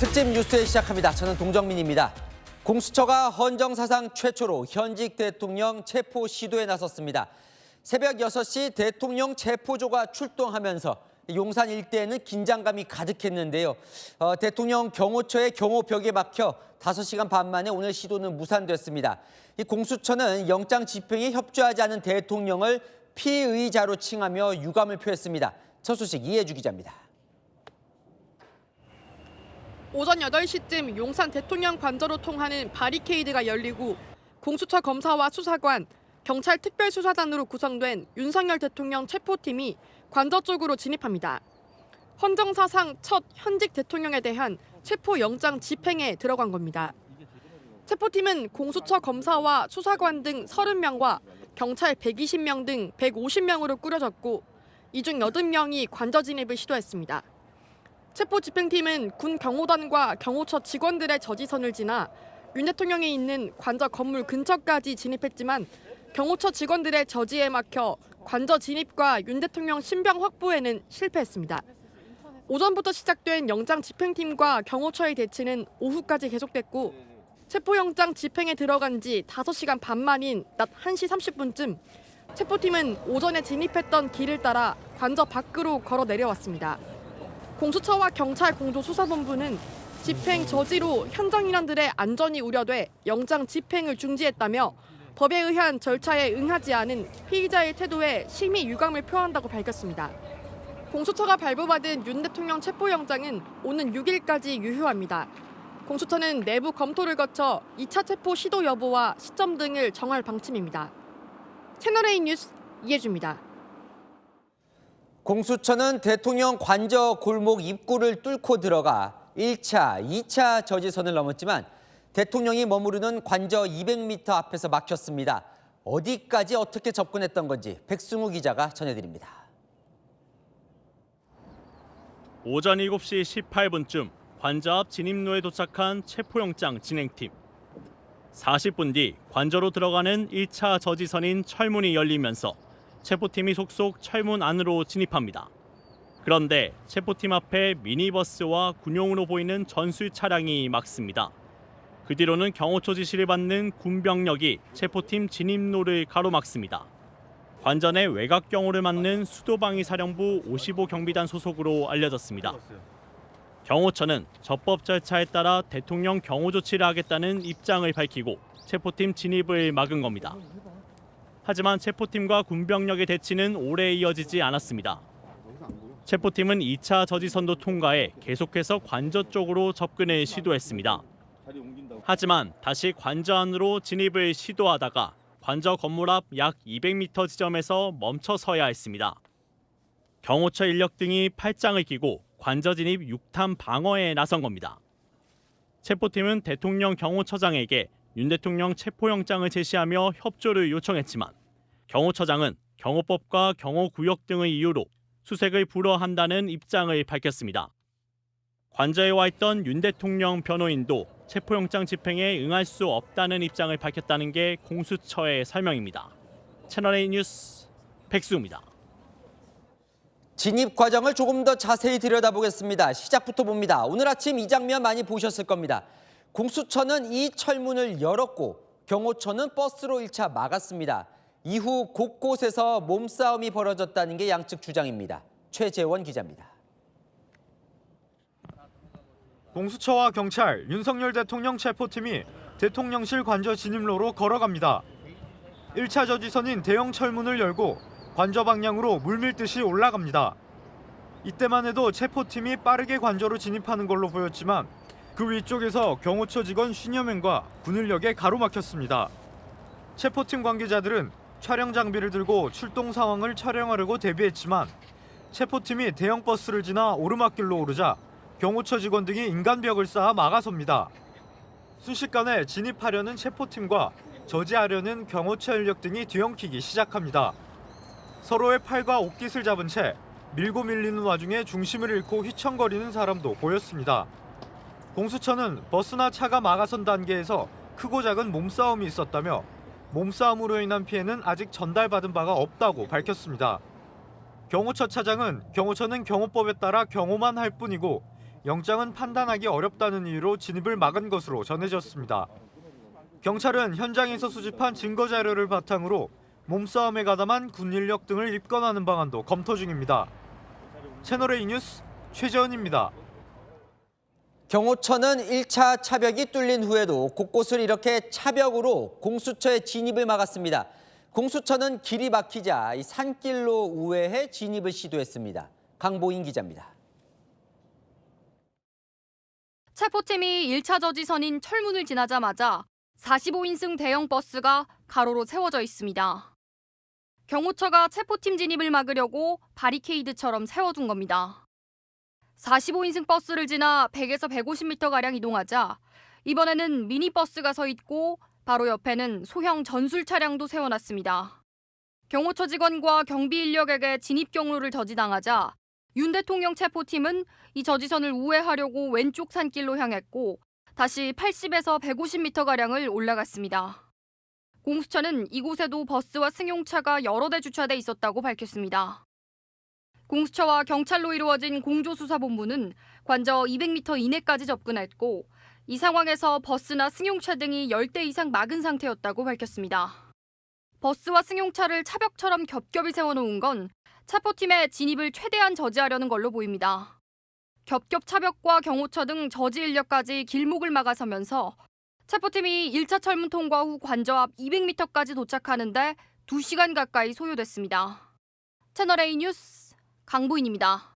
특집 뉴스에 시작합니다. 저는 동정민입니다. 공수처가 헌정 사상 최초로 현직 대통령 체포 시도에 나섰습니다. 새벽 6시 대통령 체포조가 출동하면서 용산 일대에는 긴장감이 가득했는데요. 대통령 경호처의 경호벽에 막혀 5시간 반 만에 오늘 시도는 무산됐습니다. 이 공수처는 영장 집행에 협조하지 않은 대통령을 피의자로 칭하며 유감을 표했습니다. 첫 소식 이해주 기자입니다. 오전 8시쯤 용산 대통령 관저로 통하는 바리케이드가 열리고 공수처 검사와 수사관, 경찰 특별수사단으로 구성된 윤석열 대통령 체포팀이 관저 쪽으로 진입합니다. 헌정사상 첫 현직 대통령에 대한 체포영장 집행에 들어간 겁니다. 체포팀은 공수처 검사와 수사관 등 30명과 경찰 120명 등 150명으로 꾸려졌고 이 중 80명이 관저 진입을 시도했습니다. 체포집행팀은 군 경호단과 경호처 직원들의 저지선을 지나 윤 대통령이 있는 관저 건물 근처까지 진입했지만 경호처 직원들의 저지에 막혀 관저 진입과 윤 대통령 신병 확보에는 실패했습니다. 오전부터 시작된 영장 집행팀과 경호처의 대치는 오후까지 계속됐고 체포영장 집행에 들어간 지 5시간 반 만인 낮 1시 30분쯤 체포팀은 오전에 진입했던 길을 따라 관저 밖으로 걸어 내려왔습니다. 공수처와 경찰 공조수사본부는 집행 저지로 현장 인원들의 안전이 우려돼 영장 집행을 중지했다며 법에 의한 절차에 응하지 않은 피의자의 태도에 심히 유감을 표한다고 밝혔습니다. 공수처가 발부받은 윤 대통령 체포영장은 오는 6일까지 유효합니다. 공수처는 내부 검토를 거쳐 2차 체포 시도 여부와 시점 등을 정할 방침입니다. 채널A 뉴스 이해주입니다. 공수처는 대통령 관저 골목 입구를 뚫고 들어가 1차, 2차 저지선을 넘었지만 대통령이 머무르는 관저 200m 앞에서 막혔습니다. 어디까지 어떻게 접근했던 건지 백승우 기자가 전해드립니다. 오전 7시 18분쯤 관저 앞 진입로에 도착한 체포영장 진행팀. 40분 뒤 관저로 들어가는 1차 저지선인 철문이 열리면서 체포팀이 속속 철문 안으로 진입합니다. 그런데 체포팀 앞에 미니버스와 군용으로 보이는 전술 차량이 막습니다. 그 뒤로는 경호처 지시를 받는 군병력이 체포팀 진입로를 가로막습니다. 관저 내 외곽 경호를 맡는 수도방위 사령부 55 경비단 소속으로 알려졌습니다. 경호처는 적법 절차에 따라 대통령 경호 조치를 하겠다는 입장을 밝히고 체포팀 진입을 막은 겁니다. 하지만 체포팀과 군병력의 대치는 오래 이어지지 않았습니다. 체포팀은 2차 저지선도 통과해 계속해서 관저 쪽으로 접근을 시도했습니다. 하지만 다시 관저 안으로 진입을 시도하다가 관저 건물 앞 약 200m 지점에서 멈춰 서야 했습니다. 경호처 인력 등이 팔짱을 끼고 관저 진입 6탐 방어에 나선 겁니다. 체포팀은 대통령 경호처장에게 윤 대통령 체포영장을 제시하며 협조를 요청했지만 경호처장은 경호법과 경호구역 등의 이유로 수색을 불허한다는 입장을 밝혔습니다. 관저에 와 있던 윤 대통령 변호인도 체포영장 집행에 응할 수 없다는 입장을 밝혔다는 게 공수처의 설명입니다. 채널A 뉴스 백수입니다. 진입 과정을 조금 더 자세히 들여다보겠습니다. 시작부터 봅니다. 오늘 아침 이 장면 많이 보셨을 겁니다. 공수처는 이 철문을 열었고 경호처는 버스로 1차 막았습니다. 이후 곳곳에서 몸싸움이 벌어졌다는 게 양측 주장입니다. 최재원 기자입니다. 공수처와 경찰, 윤석열 대통령 체포팀이 대통령실 관저 진입로로 걸어갑니다. 1차 저지선인 대형 철문을 열고 관저 방향으로 물밀듯이 올라갑니다. 이때만 해도 체포팀이 빠르게 관저로 진입하는 걸로 보였지만 그 위쪽에서 경호처 직원 50여 명과 군인력에 가로막혔습니다. 체포팀 관계자들은 촬영 장비를 들고 출동 상황을 촬영하려고 대비했지만 체포팀이 대형 버스를 지나 오르막길로 오르자 경호처 직원 등이 인간벽을 쌓아 막아섭니다. 순식간에 진입하려는 체포팀과 저지하려는 경호처 인력 등이 뒤엉키기 시작합니다. 서로의 팔과 옷깃을 잡은 채 밀고 밀리는 와중에 중심을 잃고 휘청거리는 사람도 보였습니다. 공수처는 버스나 차가 막아선 단계에서 크고 작은 몸싸움이 있었다며 몸싸움으로 인한 피해는 아직 전달받은 바가 없다고 밝혔습니다. 경호처 차장은 경호처는 경호법에 따라 경호만 할 뿐이고 영장은 판단하기 어렵다는 이유로 진입을 막은 것으로 전해졌습니다. 경찰은 현장에서 수집한 증거 자료를 바탕으로 몸싸움에 가담한 군 인력 등을 입건하는 방안도 검토 중입니다. 채널A 뉴스 최재원입니다. 경호처는 1차 차벽이 뚫린 후에도 곳곳을 이렇게 차벽으로 공수처의 진입을 막았습니다. 공수처는 길이 막히자 이 산길로 우회해 진입을 시도했습니다. 강보인 기자입니다. 체포팀이 1차 저지선인 철문을 지나자마자 45인승 대형 버스가 가로로 세워져 있습니다. 경호처가 체포팀 진입을 막으려고 바리케이드처럼 세워둔 겁니다. 45인승 버스를 지나 100에서 150m가량 이동하자 이번에는 미니버스가 서 있고 바로 옆에는 소형 전술 차량도 세워놨습니다. 경호처 직원과 경비 인력에게 진입 경로를 저지당하자 윤 대통령 체포팀은 이 저지선을 우회하려고 왼쪽 산길로 향했고 다시 80에서 150m가량을 올라갔습니다. 공수처는 이곳에도 버스와 승용차가 여러 대 주차돼 있었다고 밝혔습니다. 공수처와 경찰로 이루어진 공조수사본부는 관저 200m 이내까지 접근했고 이 상황에서 버스나 승용차 등이 10대 이상 막은 상태였다고 밝혔습니다. 버스와 승용차를 차벽처럼 겹겹이 세워놓은 건 체포팀의 진입을 최대한 저지하려는 걸로 보입니다. 겹겹 차벽과 경호처 등 저지 인력까지 길목을 막아서면서 체포팀이 1차 철문 통과 후 관저 앞 200m까지 도착하는데 2시간 가까이 소요됐습니다. 채널A 뉴스 강보인입니다.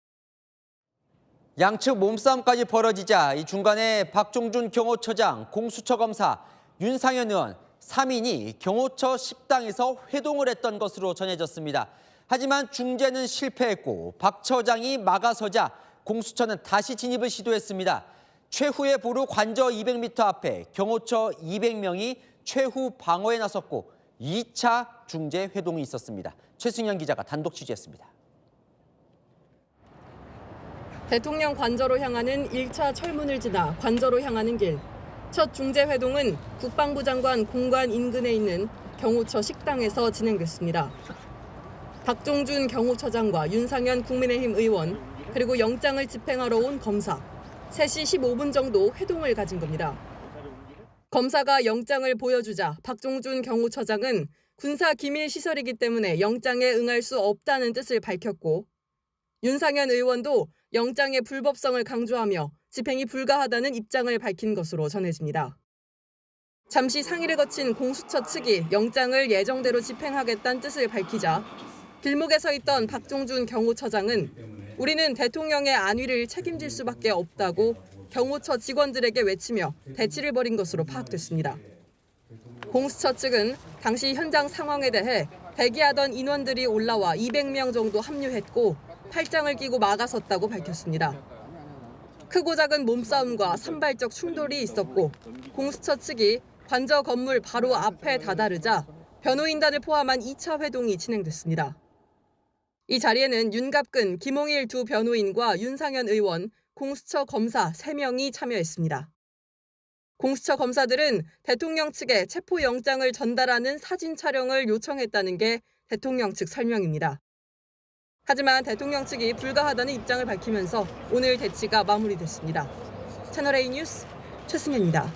양측 몸싸움까지 벌어지자 이 중간에 박종준 경호처장, 공수처 검사, 윤상현 의원 3인이 경호처 식당에서 회동을 했던 것으로 전해졌습니다. 하지만 중재는 실패했고 박 처장이 막아서자 공수처는 다시 진입을 시도했습니다. 최후의 보루 관저 200m 앞에 경호처 200명이 최후 방어에 나섰고 2차 중재 회동이 있었습니다. 최승현 기자가 단독 취재했습니다. 대통령 관저로 향하는 1차 철문을 지나 관저로 향하는 길. 첫 중재 회동은 국방부 장관 공관 인근에 있는 경호처 식당에서 진행됐습니다. 박종준 경호처장과 윤상현 국민의힘 의원, 그리고 영장을 집행하러 온 검사, 3시 15분 정도 회동을 가진 겁니다. 검사가 영장을 보여주자 박종준 경호처장은 군사 기밀 시설이기 때문에 영장에 응할 수 없다는 뜻을 밝혔고 윤상현 의원도 영장의 불법성을 강조하며 집행이 불가하다는 입장을 밝힌 것으로 전해집니다. 잠시 상의를 거친 공수처 측이 영장을 예정대로 집행하겠다는 뜻을 밝히자 길목에 서 있던 박종준 경호처장은 우리는 대통령의 안위를 책임질 수밖에 없다고 경호처 직원들에게 외치며 대치를 벌인 것으로 파악됐습니다. 공수처 측은 당시 현장 상황에 대해 대기하던 인원들이 올라와 200명 정도 합류했고 팔짱을 끼고 막아섰다고 밝혔습니다. 크고 작은 몸싸움과 산발적 충돌이 있었고 공수처 측이 관저 건물 바로 앞에 다다르자 변호인단을 포함한 2차 회동이 진행됐습니다. 이 자리에는 윤갑근, 김홍일 두 변호인과 윤상현 의원, 공수처 검사 3명이 참여했습니다. 공수처 검사들은 대통령 측에 체포영장을 전달하는 사진 촬영을 요청했다는 게 대통령 측 설명입니다. 하지만 대통령 측이 불가하다는 입장을 밝히면서 오늘 대치가 마무리됐습니다. 채널A 뉴스 최승현입니다.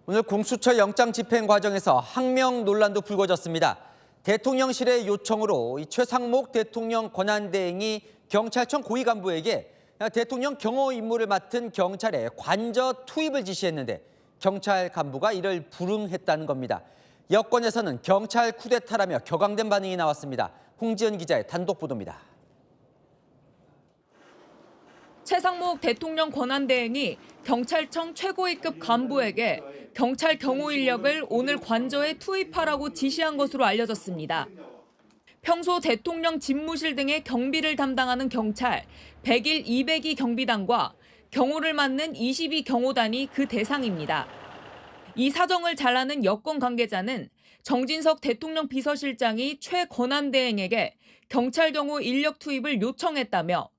오늘 공수처 영장 집행 과정에서 항명 논란도 불거졌습니다. 대통령실의 요청으로 최상목 대통령 권한대행이 경찰청 고위 간부에게 대통령 경호 임무를 맡은 경찰에 관저 투입을 지시했는데 경찰 간부가 이를 불응했다는 겁니다. 여권에서는 경찰 쿠데타라며 격앙된 반응이 나왔습니다. 홍지연 기자의 단독 보도입니다. 최상목 대통령 권한대행이 경찰청 최고위급 간부에게 경찰 경호 인력을 오늘 관저에 투입하라고 지시한 것으로 알려졌습니다. 평소 대통령 집무실 등의 경비를 담당하는 경찰 101, 202 경비단과 경호를 맡는 22 경호단이 그 대상입니다. 이 사정을 잘 아는 여권 관계자는 정진석 대통령 비서실장이 최 권한대행에게 경찰 경호 인력 투입을 요청했다며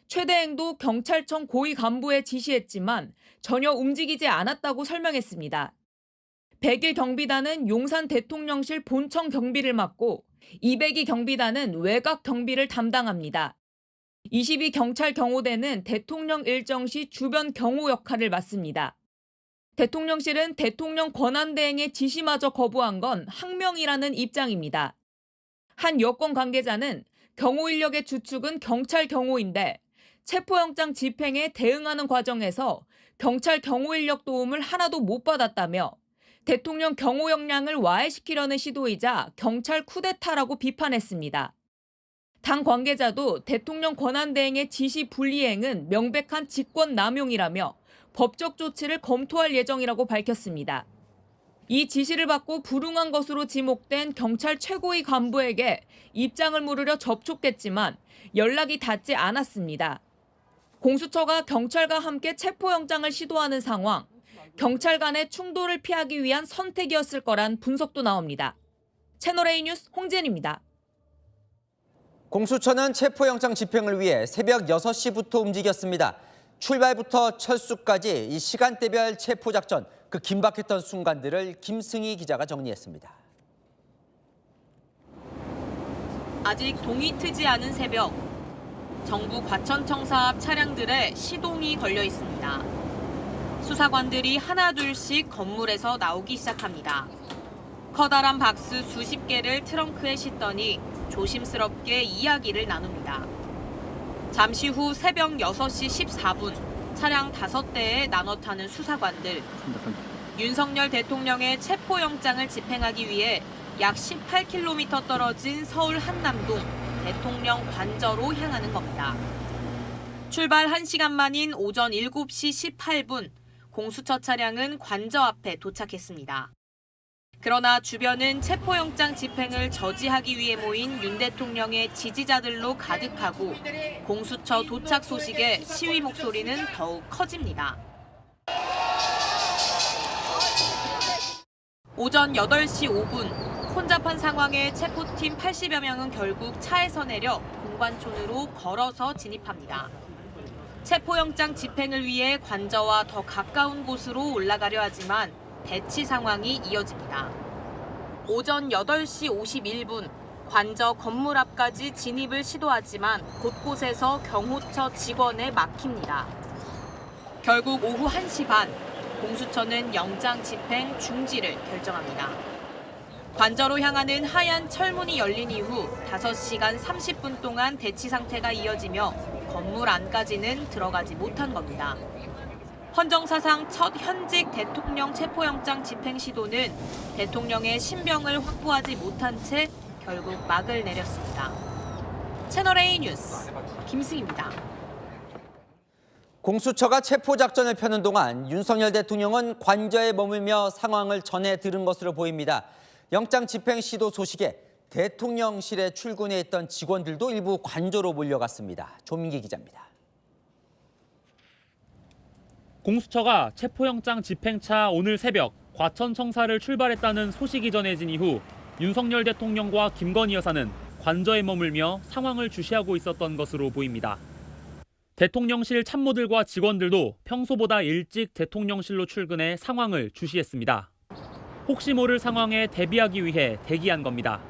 최 대행도 경찰청 고위 간부에 지시했지만 전혀 움직이지 않았다고 설명했습니다. 101 경비단은 용산 대통령실 본청 경비를 맡고 202 경비단은 외곽 경비를 담당합니다. 22 경찰 경호대는 대통령 일정 시 주변 경호 역할을 맡습니다. 대통령실은 대통령 권한대행의 지시마저 거부한 건 항명이라는 입장입니다. 한 여권 관계자는 경호 인력의 주축은 경찰 경호인데 체포영장 집행에 대응하는 과정에서 경찰 경호 인력 도움을 하나도 못 받았다며 대통령 경호 역량을 와해시키려는 시도이자 경찰 쿠데타라고 비판했습니다. 당 관계자도 대통령 권한대행의 지시 불이행은 명백한 직권 남용이라며 법적 조치를 검토할 예정이라고 밝혔습니다. 이 지시를 받고 불응한 것으로 지목된 경찰 최고위 간부에게 입장을 물으려 접촉했지만 연락이 닿지 않았습니다. 공수처가 경찰과 함께 체포영장을 시도하는 상황, 경찰 간의 충돌을 피하기 위한 선택이었을 거란 분석도 나옵니다. 채널A 뉴스 홍진입니다. 공수처는 체포영장 집행을 위해 새벽 6시부터 움직였습니다. 출발부터 철수까지 이 시간대별 체포작전, 그 긴박했던 순간들을 김승희 기자가 정리했습니다. 아직 동이 트지 않은 새벽, 정부 과천청사 앞 차량들의 시동이 걸려 있습니다. 수사관들이 하나둘씩 건물에서 나오기 시작합니다. 커다란 박스 수십 개를 트렁크에 싣더니 조심스럽게 이야기를 나눕니다. 잠시 후 새벽 6시 14분 차량 5대에 나눠 타는 수사관들. 윤석열 대통령의 체포영장을 집행하기 위해 약 18km 떨어진 서울 한남동 대통령 관저로 향하는 겁니다. 출발 1시간 만인 오전 7시 18분 공수처 차량은 관저 앞에 도착했습니다. 그러나 주변은 체포영장 집행을 저지하기 위해 모인 윤 대통령의 지지자들로 가득하고 공수처 도착 소식에 시위 목소리는 더욱 커집니다. 오전 8시 5분 혼잡한 상황에 체포팀 80여 명은 결국 차에서 내려 공관촌으로 걸어서 진입합니다. 체포영장 집행을 위해 관저와 더 가까운 곳으로 올라가려 하지만 대치 상황이 이어집니다. 오전 8시 51분 관저 건물 앞까지 진입을 시도하지만 곳곳에서 경호처 직원에 막힙니다. 결국 오후 1시 반 공수처는 영장 집행 중지를 결정합니다. 관저로 향하는 하얀 철문이 열린 이후 5시간 30분 동안 대치 상태가 이어지며 건물 안까지는 들어가지 못한 겁니다. 헌정사상 첫 현직 대통령 체포영장 집행 시도는 대통령의 신병을 확보하지 못한 채 결국 막을 내렸습니다. 채널A 뉴스 김승희입니다. 공수처가 체포작전을 펴는 동안 윤석열 대통령은 관저에 머물며 상황을 전해 들은 것으로 보입니다. 영장 집행 시도 소식에 대통령실에 출근해 있던 직원들도 일부 관저로 몰려갔습니다. 조민기 기자입니다. 공수처가 체포영장 집행차 오늘 새벽 과천청사를 출발했다는 소식이 전해진 이후 윤석열 대통령과 김건희 여사는 관저에 머물며 상황을 주시하고 있었던 것으로 보입니다. 대통령실 참모들과 직원들도 평소보다 일찍 대통령실로 출근해 상황을 주시했습니다. 혹시 모를 상황에 대비하기 위해 대기한 겁니다.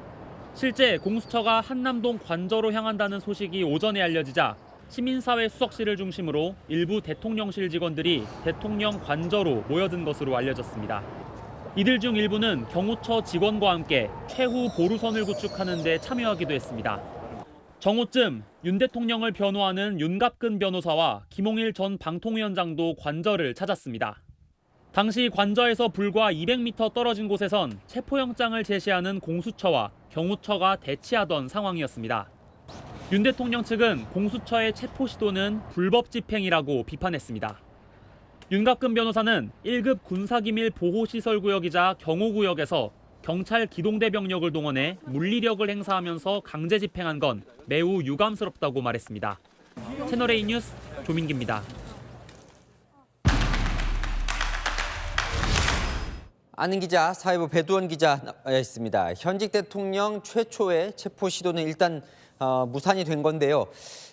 실제 공수처가 한남동 관저로 향한다는 소식이 오전에 알려지자 시민사회 수석실을 중심으로 일부 대통령실 직원들이 대통령 관저로 모여든 것으로 알려졌습니다. 이들 중 일부는 경호처 직원과 함께 최후 보루선을 구축하는 데 참여하기도 했습니다. 정오쯤 윤 대통령을 변호하는 윤갑근 변호사와 김홍일 전 방통위원장도 관저를 찾았습니다. 당시 관저에서 불과 200m 떨어진 곳에선 체포영장을 제시하는 공수처와 경호처가 대치하던 상황이었습니다. 윤 대통령 측은 공수처의 체포 시도는 불법 집행이라고 비판했습니다. 윤갑근 변호사는 1급 군사기밀 보호시설구역이자 경호구역에서 경찰 기동대 병력을 동원해 물리력을 행사하면서 강제 집행한 건 매우 유감스럽다고 말했습니다. 채널A 뉴스 조민기입니다. 아는 기자, 사회부 배두원 기자 나와 있습니다. 현직 대통령 최초의 체포 시도는 일단 무산이 된 건데요.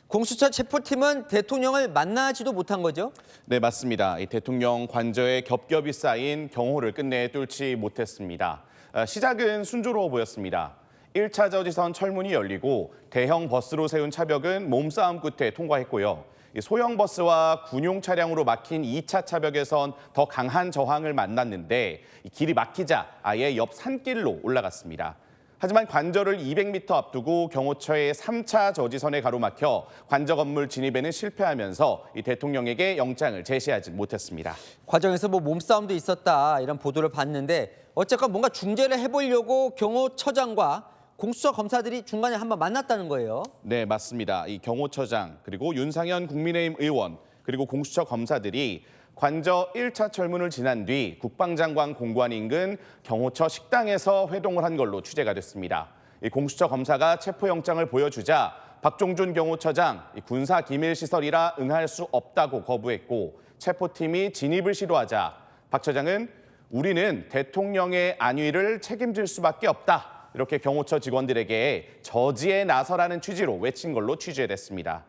공수처 체포팀은 대통령을 만나지도 못한 거죠? 네, 맞습니다. 이 대통령 관저에 겹겹이 쌓인 경호를 끝내 뚫지 못했습니다. 시작은 순조로워 보였습니다. 1차 저지선 철문이 열리고 대형 버스로 세운 차벽은 몸싸움 끝에 통과했고요. 소형 버스와 군용 차량으로 막힌 2차 차벽에선 더 강한 저항을 만났는데 길이 막히자 아예 옆 산길로 올라갔습니다. 하지만 관저를 200m 앞두고 경호처의 3차 저지선에 가로막혀 관저 건물 진입에는 실패하면서 이 대통령에게 영장을 제시하지 못했습니다. 과정에서 뭐 몸싸움도 있었다 이런 보도를 봤는데 어쨌건 뭔가 중재를 해보려고 경호처장과 공수처 검사들이 중간에 한번 만났다는 거예요. 네, 맞습니다. 이 경호처장 그리고 윤상현 국민의힘 의원 그리고 공수처 검사들이 관저 1차 철문을 지난 뒤 국방장관 공관 인근 경호처 식당에서 회동을 한 걸로 취재가 됐습니다. 이 공수처 검사가 체포영장을 보여주자 박종준 경호처장 군사기밀시설이라 응할 수 없다고 거부했고 체포팀이 진입을 시도하자 박 처장은 우리는 대통령의 안위를 책임질 수밖에 없다. 이렇게 경호처 직원들에게 저지에 나서라는 취지로 외친 걸로 취재됐습니다.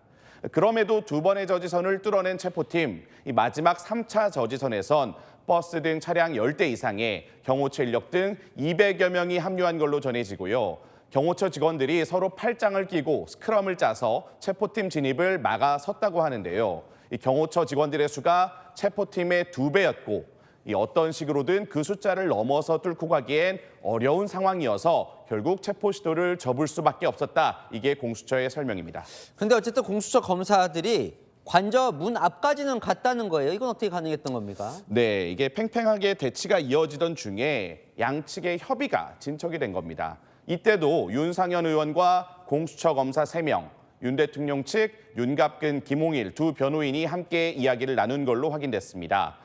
그럼에도 두 번의 저지선을 뚫어낸 체포팀, 이 마지막 3차 저지선에선 버스 등 차량 10대 이상의 경호처 인력 등 200여 명이 합류한 걸로 전해지고요. 경호처 직원들이 서로 팔짱을 끼고 스크럼을 짜서 체포팀 진입을 막아섰다고 하는데요. 이 경호처 직원들의 수가 체포팀의 2배였고 이 어떤 식으로든 그 숫자를 넘어서 뚫고 가기엔 어려운 상황이어서 결국 체포 시도를 접을 수밖에 없었다. 이게 공수처의 설명입니다. 근데 어쨌든 공수처 검사들이 관저 문 앞까지는 갔다는 거예요. 이건 어떻게 가능했던 겁니까? 네, 이게 팽팽하게 대치가 이어지던 중에 양측의 협의가 진척이 된 겁니다. 이때도 윤상현 의원과 공수처 검사 3명, 윤 대통령 측 윤갑근, 김홍일 두 변호인이 함께 이야기를 나눈 걸로 확인됐습니다.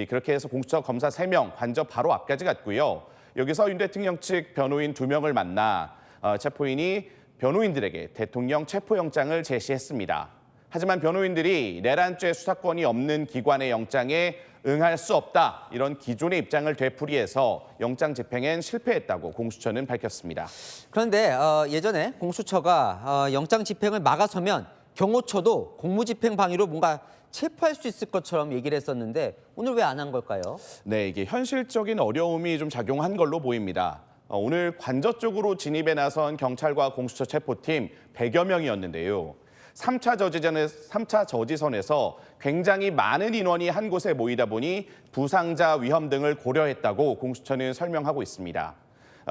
그렇게 해서 공수처 검사 3명 관저 바로 앞까지 갔고요. 여기서 윤 대통령 측 변호인 2명을 만나 체포인이 변호인들에게 대통령 체포영장을 제시했습니다. 하지만 변호인들이 내란죄 수사권이 없는 기관의 영장에 응할 수 없다. 이런 기존의 입장을 되풀이해서 영장 집행엔 실패했다고 공수처는 밝혔습니다. 그런데 예전에 공수처가 영장 집행을 막아서면 경호처도 공무집행 방해로 뭔가 체포할 수 있을 것처럼 얘기를 했었는데 오늘 왜 안 한 걸까요? 네, 이게 현실적인 어려움이 좀 작용한 걸로 보입니다. 오늘 관저 쪽으로 진입에 나선 경찰과 공수처 체포팀 100여 명이었는데요. 3차 저지선에서 굉장히 많은 인원이 한 곳에 모이다 보니 부상자 위험 등을 고려했다고 공수처는 설명하고 있습니다.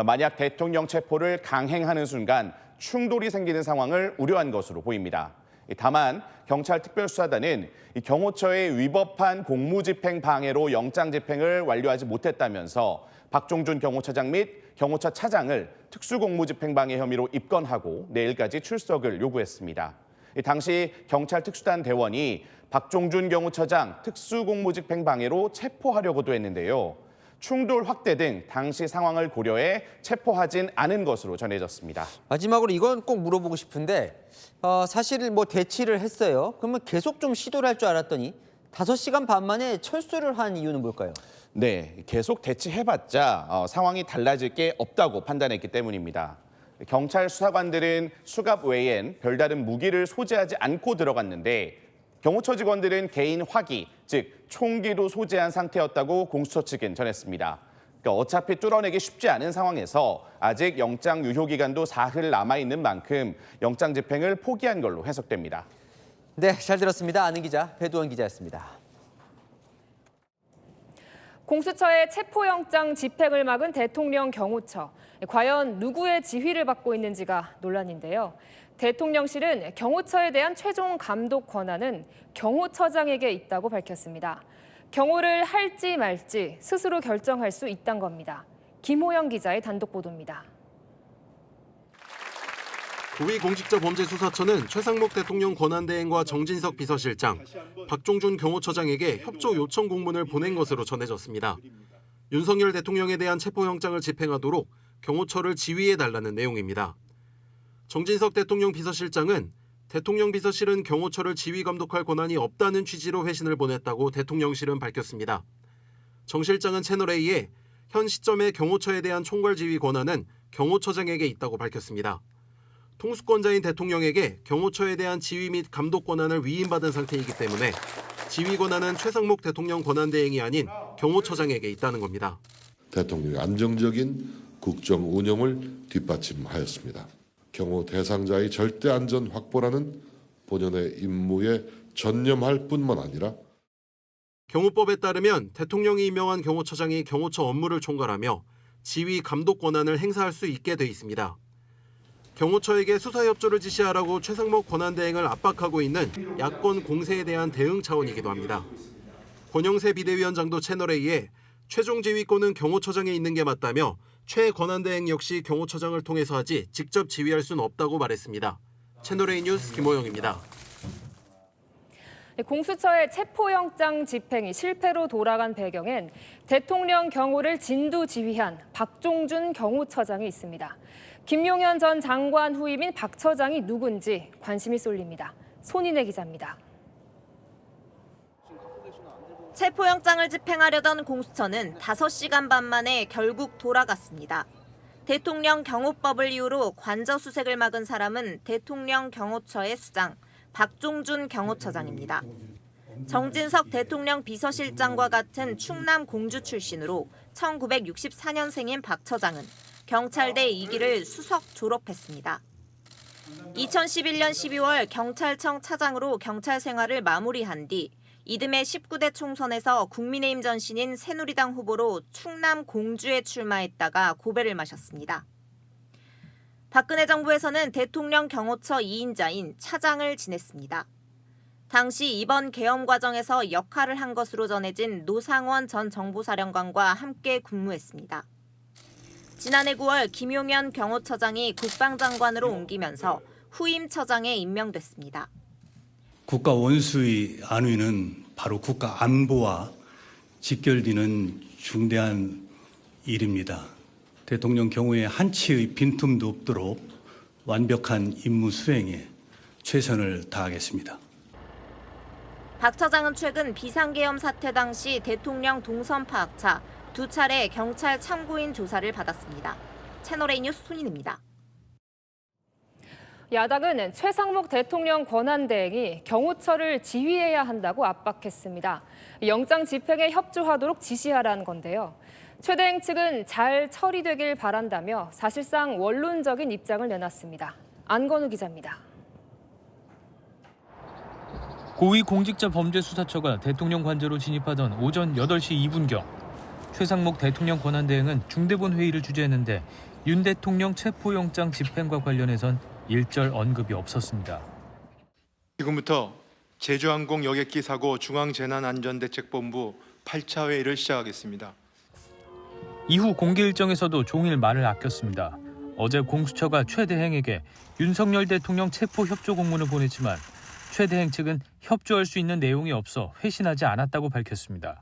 만약 대통령 체포를 강행하는 순간 충돌이 생기는 상황을 우려한 것으로 보입니다. 다만 경찰 특별수사단은 경호처의 위법한 공무집행 방해로 영장 집행을 완료하지 못했다면서 박종준 경호처장 및 경호처 차장을 특수공무집행 방해 혐의로 입건하고 내일까지 출석을 요구했습니다. 당시 경찰 특수단 대원이 박종준 경호처장 특수공무집행 방해로 체포하려고도 했는데요. 충돌 확대 등 당시 상황을 고려해 체포하진 않은 것으로 전해졌습니다. 마지막으로 이건 꼭 물어보고 싶은데 사실 뭐 대치를 했어요. 그러면 계속 좀 시도를 할 줄 알았더니 5시간 반 만에 철수를 한 이유는 뭘까요? 네, 계속 대치해봤자 상황이 달라질 게 없다고 판단했기 때문입니다. 경찰 수사관들은 수갑 외엔 별다른 무기를 소지하지 않고 들어갔는데 경호처 직원들은 개인 화기, 즉 총기도 소지한 상태였다고 공수처 측은 전했습니다. 그러니까 어차피 뚫어내기 쉽지 않은 상황에서 아직 영장 유효 기간도 사흘 남아있는 만큼 영장 집행을 포기한 걸로 해석됩니다. 네, 잘 들었습니다. 아는 기자 배두원 기자였습니다. 공수처의 체포영장 집행을 막은 대통령 경호처. 과연 누구의 지휘를 받고 있는지가 논란인데요. 대통령실은 경호처에 대한 최종 감독 권한은 경호처장에게 있다고 밝혔습니다. 경호를 할지 말지 스스로 결정할 수 있다는 겁니다. 김호영 기자의 단독 보도입니다. 고위공직자범죄수사처는 최상목 대통령 권한대행과 정진석 비서실장, 박종준 경호처장에게 협조 요청 공문을 보낸 것으로 전해졌습니다. 윤석열 대통령에 대한 체포영장을 집행하도록 경호처를 지휘해달라는 내용입니다. 정진석 대통령 비서실장은 대통령 비서실은 경호처를 지휘 감독할 권한이 없다는 취지로 회신을 보냈다고 대통령실은 밝혔습니다. 정 실장은 채널A에 현 시점에 경호처에 대한 총괄 지휘 권한은 경호처장에게 있다고 밝혔습니다. 통수권자인 대통령에게 경호처에 대한 지휘 및 감독 권한을 위임받은 상태이기 때문에 지휘 권한은 최상목 대통령 권한대행이 아닌 경호처장에게 있다는 겁니다. 대통령의 안정적인 국정 운영을 뒷받침하였습니다. 경호 대상자의 절대 안전 확보라는 본연의 임무에 전념할 뿐만 아니라 경호법에 따르면 대통령이 임명한 경호처장이 경호처 업무를 총괄하며 지휘 감독 권한을 행사할 수 있게 돼 있습니다. 경호처에게 수사 협조를 지시하라고 최상목 권한대행을 압박하고 있는 야권 공세에 대한 대응 차원이기도 합니다. 권영세 비대위원장도 채널A에 최종 지휘권은 경호처장에 있는 게 맞다며 최 권한대행 역시 경호처장을 통해서 하지 직접 지휘할 수는 없다고 말했습니다. 채널A 뉴스 김호영입니다. 공수처의 체포영장 집행이 실패로 돌아간 배경엔 대통령 경호를 진두지휘한 박종준 경호처장이 있습니다. 김용현 전 장관 후임인 박 처장이 누군지 관심이 쏠립니다. 손인혜 기자입니다. 체포영장을 집행하려던 공수처는 5시간 반 만에 결국 돌아갔습니다. 대통령 경호법을 이유로 관저 수색을 막은 사람은 대통령 경호처의 수장 박종준 경호처장입니다. 정진석 대통령 비서실장과 같은 충남 공주 출신으로 1964년생인 박 처장은 경찰대 2기를 수석 졸업했습니다. 2011년 12월 경찰청 차장으로 경찰 생활을 마무리한 뒤 이듬해 19대 총선에서 국민의힘 전신인 새누리당 후보로 충남 공주에 출마했다가 고배를 마셨습니다. 박근혜 정부에서는 대통령 경호처 2인자인 차장을 지냈습니다. 당시 이번 계엄 과정에서 역할을 한 것으로 전해진 노상원 전 정보사령관과 함께 근무했습니다. 지난해 9월 김용현 경호처장이 국방장관으로 옮기면서 후임 처장에 임명됐습니다. 국가 원수의 안위는 바로 국가 안보와 직결되는 중대한 일입니다. 대통령 경호에 한치의 빈틈도 없도록 완벽한 임무 수행에 최선을 다하겠습니다. 박 처장은 최근 비상계엄 사태 당시 대통령 동선 파악차 2차례 경찰 참고인 조사를 받았습니다. 채널A 뉴스 손인입니다. 야당은 최상목 대통령 권한대행이 경호처를 지휘해야 한다고 압박했습니다. 영장 집행에 협조하도록 지시하라는 건데요. 최 대행 측은 잘 처리되길 바란다며 사실상 원론적인 입장을 내놨습니다. 안건우 기자입니다. 고위공직자범죄수사처가 대통령 관저로 진입하던 오전 8시 2분경 최상목 대통령 권한대행은 중대본 회의를 주재했는데 윤 대통령 체포영장 집행과 관련해선 일절 언급이 없었습니다. 지금부터 제주항공 여객기 사고 중앙재난안전대책본부 8차 회의를 시작하겠습니다. 이후 공개 일정에서도 종일 말을 아꼈습니다. 어제 공수처가 최 대행에게 윤석열 대통령 체포 협조 공문을 보냈지만 최 대행 측은 협조할 수 있는 내용이 없어 회신하지 않았다고 밝혔습니다.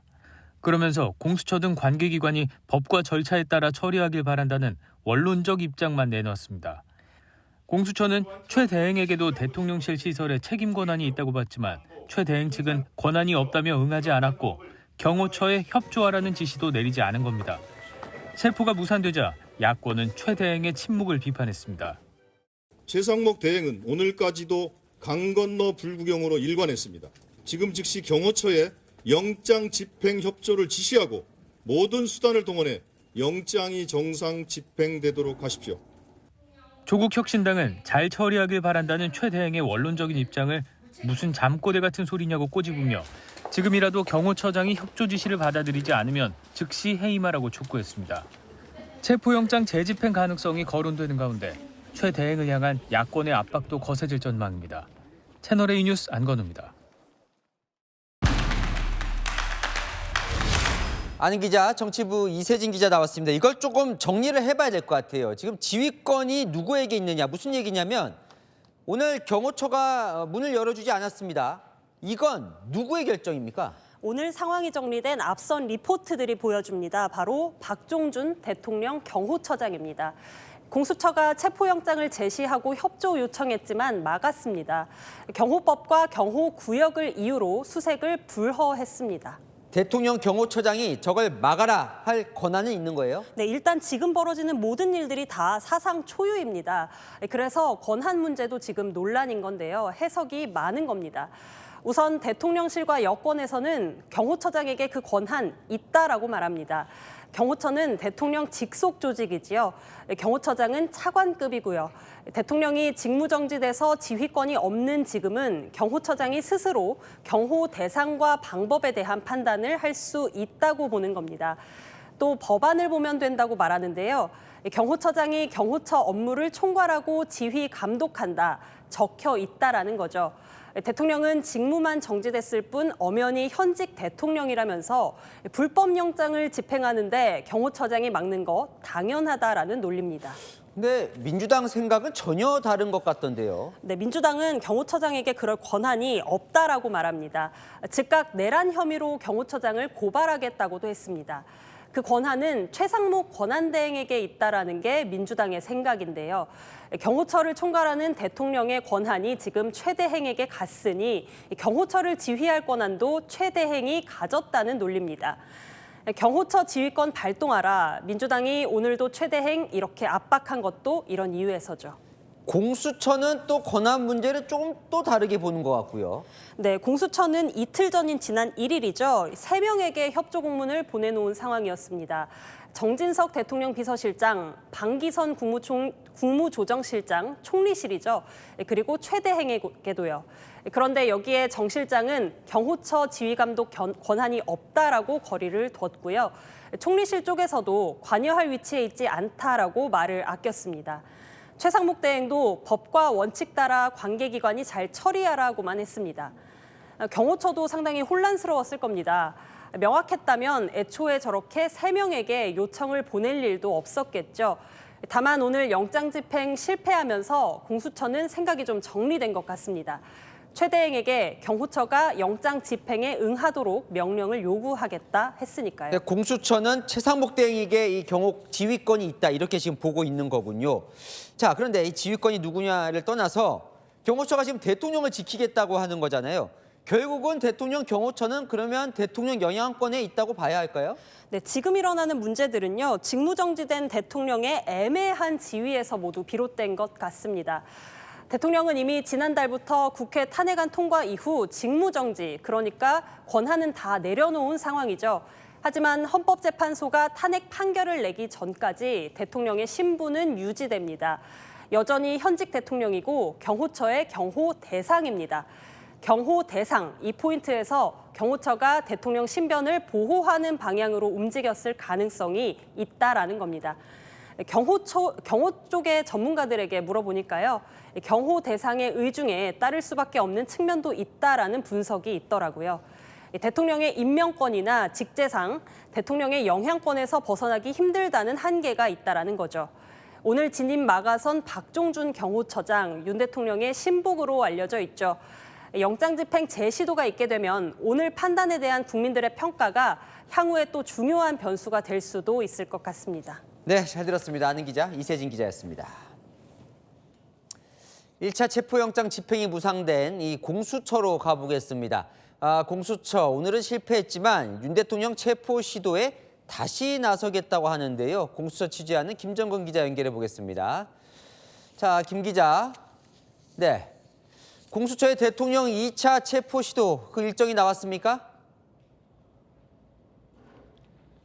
그러면서 공수처 등 관계기관이 법과 절차에 따라 처리하길 바란다는 원론적 입장만 내놨습니다. 공수처는 최 대행에게도 대통령실 시설에 책임 권한이 있다고 봤지만 최 대행 측은 권한이 없다며 응하지 않았고 경호처에 협조하라는 지시도 내리지 않은 겁니다. 체포가 무산되자 야권은 최 대행의 침묵을 비판했습니다. 최상목 대행은 오늘까지도 강 건너 불구경으로 일관했습니다. 지금 즉시 경호처에 영장 집행 협조를 지시하고 모든 수단을 동원해 영장이 정상 집행되도록 하십시오. 조국 혁신당은 잘 처리하길 바란다는 최 대행의 원론적인 입장을 무슨 잠꼬대 같은 소리냐고 꼬집으며 지금이라도 경호처장이 협조 지시를 받아들이지 않으면 즉시 해임하라고 촉구했습니다. 체포영장 재집행 가능성이 거론되는 가운데 최 대행을 향한 야권의 압박도 거세질 전망입니다. 채널A 뉴스 안건우입니다. 아는 기자, 정치부 이세진 기자 나왔습니다. 이걸 조금 정리를 해봐야 될 것 같아요. 지금 지휘권이 누구에게 있느냐, 무슨 얘기냐면 오늘 경호처가 문을 열어주지 않았습니다. 이건 누구의 결정입니까? 오늘 상황이 정리된 앞선 리포트들이 보여줍니다. 바로 박종준 대통령 경호처장입니다. 공수처가 체포영장을 제시하고 협조 요청했지만 막았습니다. 경호법과 경호구역을 이유로 수색을 불허했습니다. 대통령 경호처장이 저걸 막아라 할 권한은 있는 거예요? 네, 일단 지금 벌어지는 모든 일들이 다 사상 초유입니다. 그래서 권한 문제도 지금 논란인 건데요. 해석이 많은 겁니다. 우선 대통령실과 여권에서는 경호처장에게 그 권한 있다라고 말합니다. 경호처는 대통령 직속 조직이지요. 경호처장은 차관급이고요. 대통령이 직무정지돼서 지휘권이 없는 지금은 경호처장이 스스로 경호 대상과 방법에 대한 판단을 할 수 있다고 보는 겁니다. 또 법안을 보면 된다고 말하는데요. 경호처장이 경호처 업무를 총괄하고 지휘 감독한다, 적혀 있다라는 거죠. 대통령은 직무만 정지됐을 뿐 엄연히 현직 대통령이라면서 불법영장을 집행하는데 경호처장이 막는 거 당연하다라는 논리입니다. 근데 민주당 생각은 전혀 다른 것 같던데요. 네, 민주당은 경호처장에게 그럴 권한이 없다라고 말합니다. 즉각 내란 혐의로 경호처장을 고발하겠다고도 했습니다. 그 권한은 최상목 권한대행에게 있다라는 게 민주당의 생각인데요. 경호처를 총괄하는 대통령의 권한이 지금 최대행에게 갔으니 경호처를 지휘할 권한도 최대행이 가졌다는 논리입니다. 경호처 지휘권 발동하라. 민주당이 오늘도 최대행 이렇게 압박한 것도 이런 이유에서죠. 공수처는 또 권한 문제를 조금 또 다르게 보는 것 같고요. 네, 공수처는 이틀 전인 지난 1일이죠. 3명에게 협조 공문을 보내놓은 상황이었습니다. 정진석 대통령 비서실장, 방기선 국무조정실장, 총리실이죠. 그리고 최대행에게도요. 그런데 여기에 정 실장은 경호처 지휘감독 권한이 없다라고 거리를 뒀고요. 총리실 쪽에서도 관여할 위치에 있지 않다라고 말을 아꼈습니다. 최상목 대행도 법과 원칙 따라 관계기관이 잘 처리하라고만 했습니다. 경호처도 상당히 혼란스러웠을 겁니다. 명확했다면 애초에 저렇게 3명에게 요청을 보낼 일도 없었겠죠. 다만 오늘 영장 집행 실패하면서 공수처는 생각이 좀 정리된 것 같습니다. 최대행에게 경호처가 영장 집행에 응하도록 명령을 요구하겠다 했으니까요. 네, 공수처는 최상목 대행에게 이 경호 지휘권이 있다 이렇게 지금 보고 있는 거군요. 자, 그런데 이 지휘권이 누구냐를 떠나서 경호처가 지금 대통령을 지키겠다고 하는 거잖아요. 결국은 대통령 경호처는 그러면 대통령 영향권에 있다고 봐야 할까요? 네, 지금 일어나는 문제들은요. 직무정지된 대통령의 애매한 지위에서 모두 비롯된 것 같습니다. 대통령은 이미 지난달부터 국회 탄핵안 통과 이후 직무정지, 그러니까 권한은 다 내려놓은 상황이죠. 하지만 헌법재판소가 탄핵 판결을 내기 전까지 대통령의 신분은 유지됩니다. 여전히 현직 대통령이고 경호처의 경호 대상입니다. 경호 대상, 이 포인트에서 경호처가 대통령 신변을 보호하는 방향으로 움직였을 가능성이 있다라는 겁니다. 경호 쪽의 전문가들에게 물어보니까요. 경호 대상의 의중에 따를 수밖에 없는 측면도 있다라는 분석이 있더라고요. 대통령의 임명권이나 직제상 대통령의 영향권에서 벗어나기 힘들다는 한계가 있다라는 거죠. 오늘 진임 막아선 박종준 경호처장, 윤 대통령의 신복으로 알려져 있죠. 영장 집행 재시도가 있게 되면 오늘 판단에 대한 국민들의 평가가 향후에 또 중요한 변수가 될 수도 있을 것 같습니다. 네, 잘 들었습니다. 아는 기자 이세진 기자였습니다. 1차 체포영장 집행이 무상된 이 공수처로 가보겠습니다. 공수처 오늘은 실패했지만 윤 대통령 체포 시도에 다시 나서겠다고 하는데요. 공수처 취재하는 김정근 기자 연결해 보겠습니다. 자, 김 기자. 네, 공수처의 대통령 2차 체포 시도 그 일정이 나왔습니까?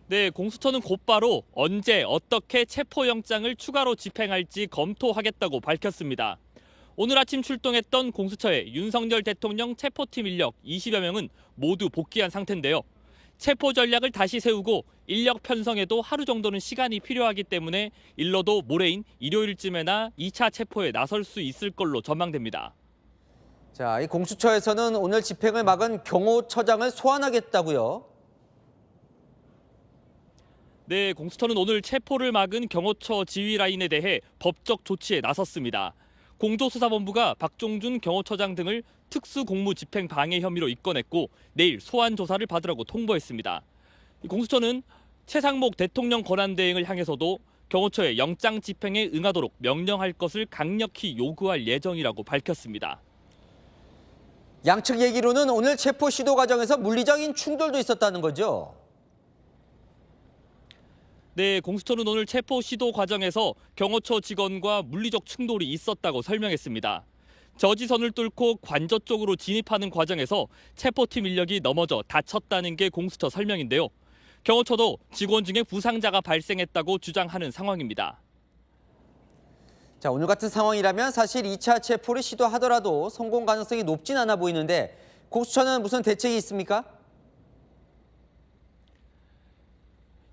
네, 공수처는 곧바로 언제 어떻게 체포영장을 추가로 집행할지 검토하겠다고 밝혔습니다. 오늘 아침 출동했던 공수처의 윤석열 대통령 체포팀 인력 20여 명은 모두 복귀한 상태인데요. 체포 전략을 다시 세우고 인력 편성에도 하루 정도는 시간이 필요하기 때문에 일러도 모레인 일요일쯤에나 2차 체포에 나설 수 있을 걸로 전망됩니다. 자, 이 공수처에서는 오늘 집행을 막은 경호처장을 소환하겠다고요? 네, 공수처는 오늘 체포를 막은 경호처 지휘 라인에 대해 법적 조치에 나섰습니다. 공조수사본부가 박종준 경호처장 등을 특수공무집행 방해 혐의로 입건했고 내일 소환 조사를 받으라고 통보했습니다. 공수처는 최상목 대통령 권한대행을 향해서도 경호처의 영장 집행에 응하도록 명령할 것을 강력히 요구할 예정이라고 밝혔습니다. 양측 얘기로는 오늘 체포 시도 과정에서 물리적인 충돌도 있었다는 거죠? 네, 공수처는 오늘 체포 시도 과정에서 경호처 직원과 물리적 충돌이 있었다고 설명했습니다. 저지선을 뚫고 관저 쪽으로 진입하는 과정에서 체포팀 인력이 넘어져 다쳤다는 게 공수처 설명인데요. 경호처도 직원 중에 부상자가 발생했다고 주장하는 상황입니다. 자, 오늘 같은 상황이라면 사실 2차 체포를 시도하더라도 성공 가능성이 높진 않아 보이는데 공수처는 무슨 대책이 있습니까?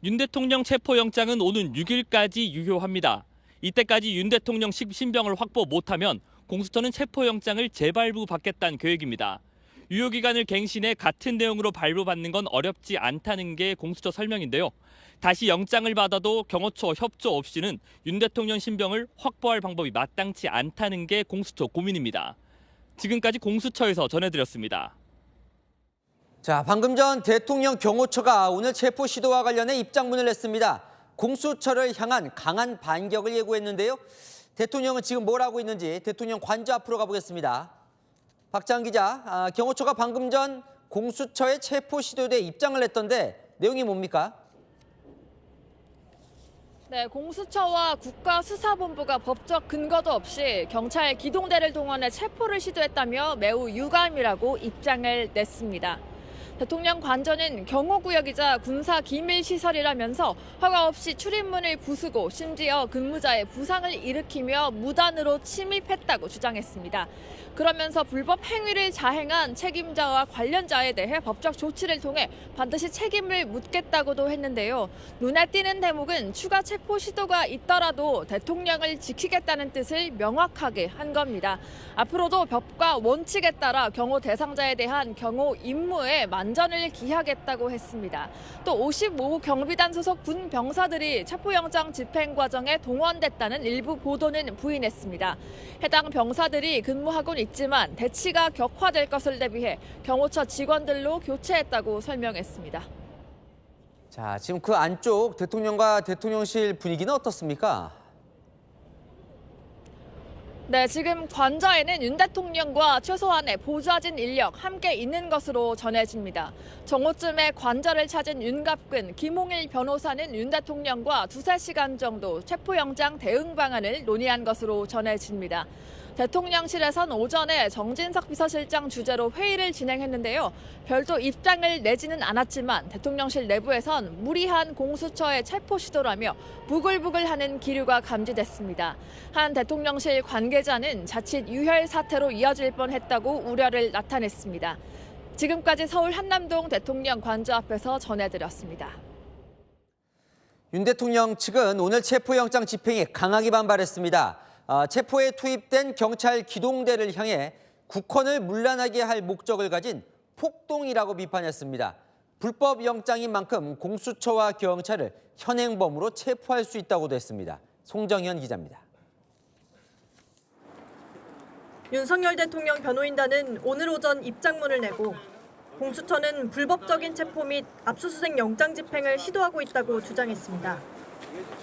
윤 대통령 체포영장은 오는 6일까지 유효합니다. 이때까지 윤 대통령 신병을 확보 못하면 공수처는 체포영장을 재발부받겠다는 계획입니다. 유효기간을 갱신해 같은 내용으로 발부받는 건 어렵지 않다는 게 공수처 설명인데요. 다시 영장을 받아도 경호처 협조 없이는 윤 대통령 신병을 확보할 방법이 마땅치 않다는 게 공수처 고민입니다. 지금까지 공수처에서 전해드렸습니다. 자, 방금 전 대통령 경호처가 오늘 체포 시도와 관련해 입장문을 냈습니다. 공수처를 향한 강한 반격을 예고했는데요. 대통령은 지금 뭘 하고 있는지 대통령 관저 앞으로 가보겠습니다. 박장 기자, 경호처가 방금 전 공수처의 체포 시도에 대해 입장을 냈던데 내용이 뭡니까? 네, 공수처와 국가수사본부가 법적 근거도 없이 경찰 기동대를 동원해 체포를 시도했다며 매우 유감이라고 입장을 냈습니다. 대통령 관저는 경호구역이자 군사기밀시설이라면서 허가 없이 출입문을 부수고 심지어 근무자의 부상을 일으키며 무단으로 침입했다고 주장했습니다. 그러면서 불법 행위를 자행한 책임자와 관련자에 대해 법적 조치를 통해 반드시 책임을 묻겠다고도 했는데요. 눈에 띄는 대목은 추가 체포 시도가 있더라도 대통령을 지키겠다는 뜻을 명확하게 한 겁니다. 앞으로도 법과 원칙에 따라 경호 대상자에 대한 경호 임무에 만전을 기하겠다고 했습니다. 또 55호 경비단 소속 군 병사들이 체포영장 집행 과정에 동원됐다는 일부 보도는 부인했습니다. 해당 병사들이 근무하곤 있지만 대치가 격화될 것을 대비해 경호처 직원들로 교체했다고 설명했습니다. 자, 지금 그 안쪽 대통령과 대통령실 분위기는 어떻습니까? 네, 지금 관저에는 윤 대통령과 최소한의 보좌진 인력 함께 있는 것으로 전해집니다. 정오쯤에 관저를 찾은 윤갑근, 김홍일 변호사는 윤 대통령과 2-3시간 정도 체포영장 대응 방안을 논의한 것으로 전해집니다. 대통령실에선 오전에 정진석 비서실장 주재로 회의를 진행했는데요. 별도 입장을 내지는 않았지만 대통령실 내부에선 무리한 공수처의 체포 시도라며 부글부글하는 기류가 감지됐습니다. 한 대통령실 관계자는 자칫 유혈 사태로 이어질 뻔했다고 우려를 나타냈습니다. 지금까지 서울 한남동 대통령 관저 앞에서 전해드렸습니다. 윤 대통령 측은 오늘 체포영장 집행에 강하게 반발했습니다. 체포에 투입된 경찰 기동대를 향해 국헌을 문란하게 할 목적을 가진 폭동이라고 비판했습니다. 불법 영장인 만큼 공수처와 경찰을 현행범으로 체포할 수 있다고도 했습니다. 송정현 기자입니다. 윤석열 대통령 변호인단은 오늘 오전 입장문을 내고 공수처는 불법적인 체포 및 압수수색 영장 집행을 시도하고 있다고 주장했습니다.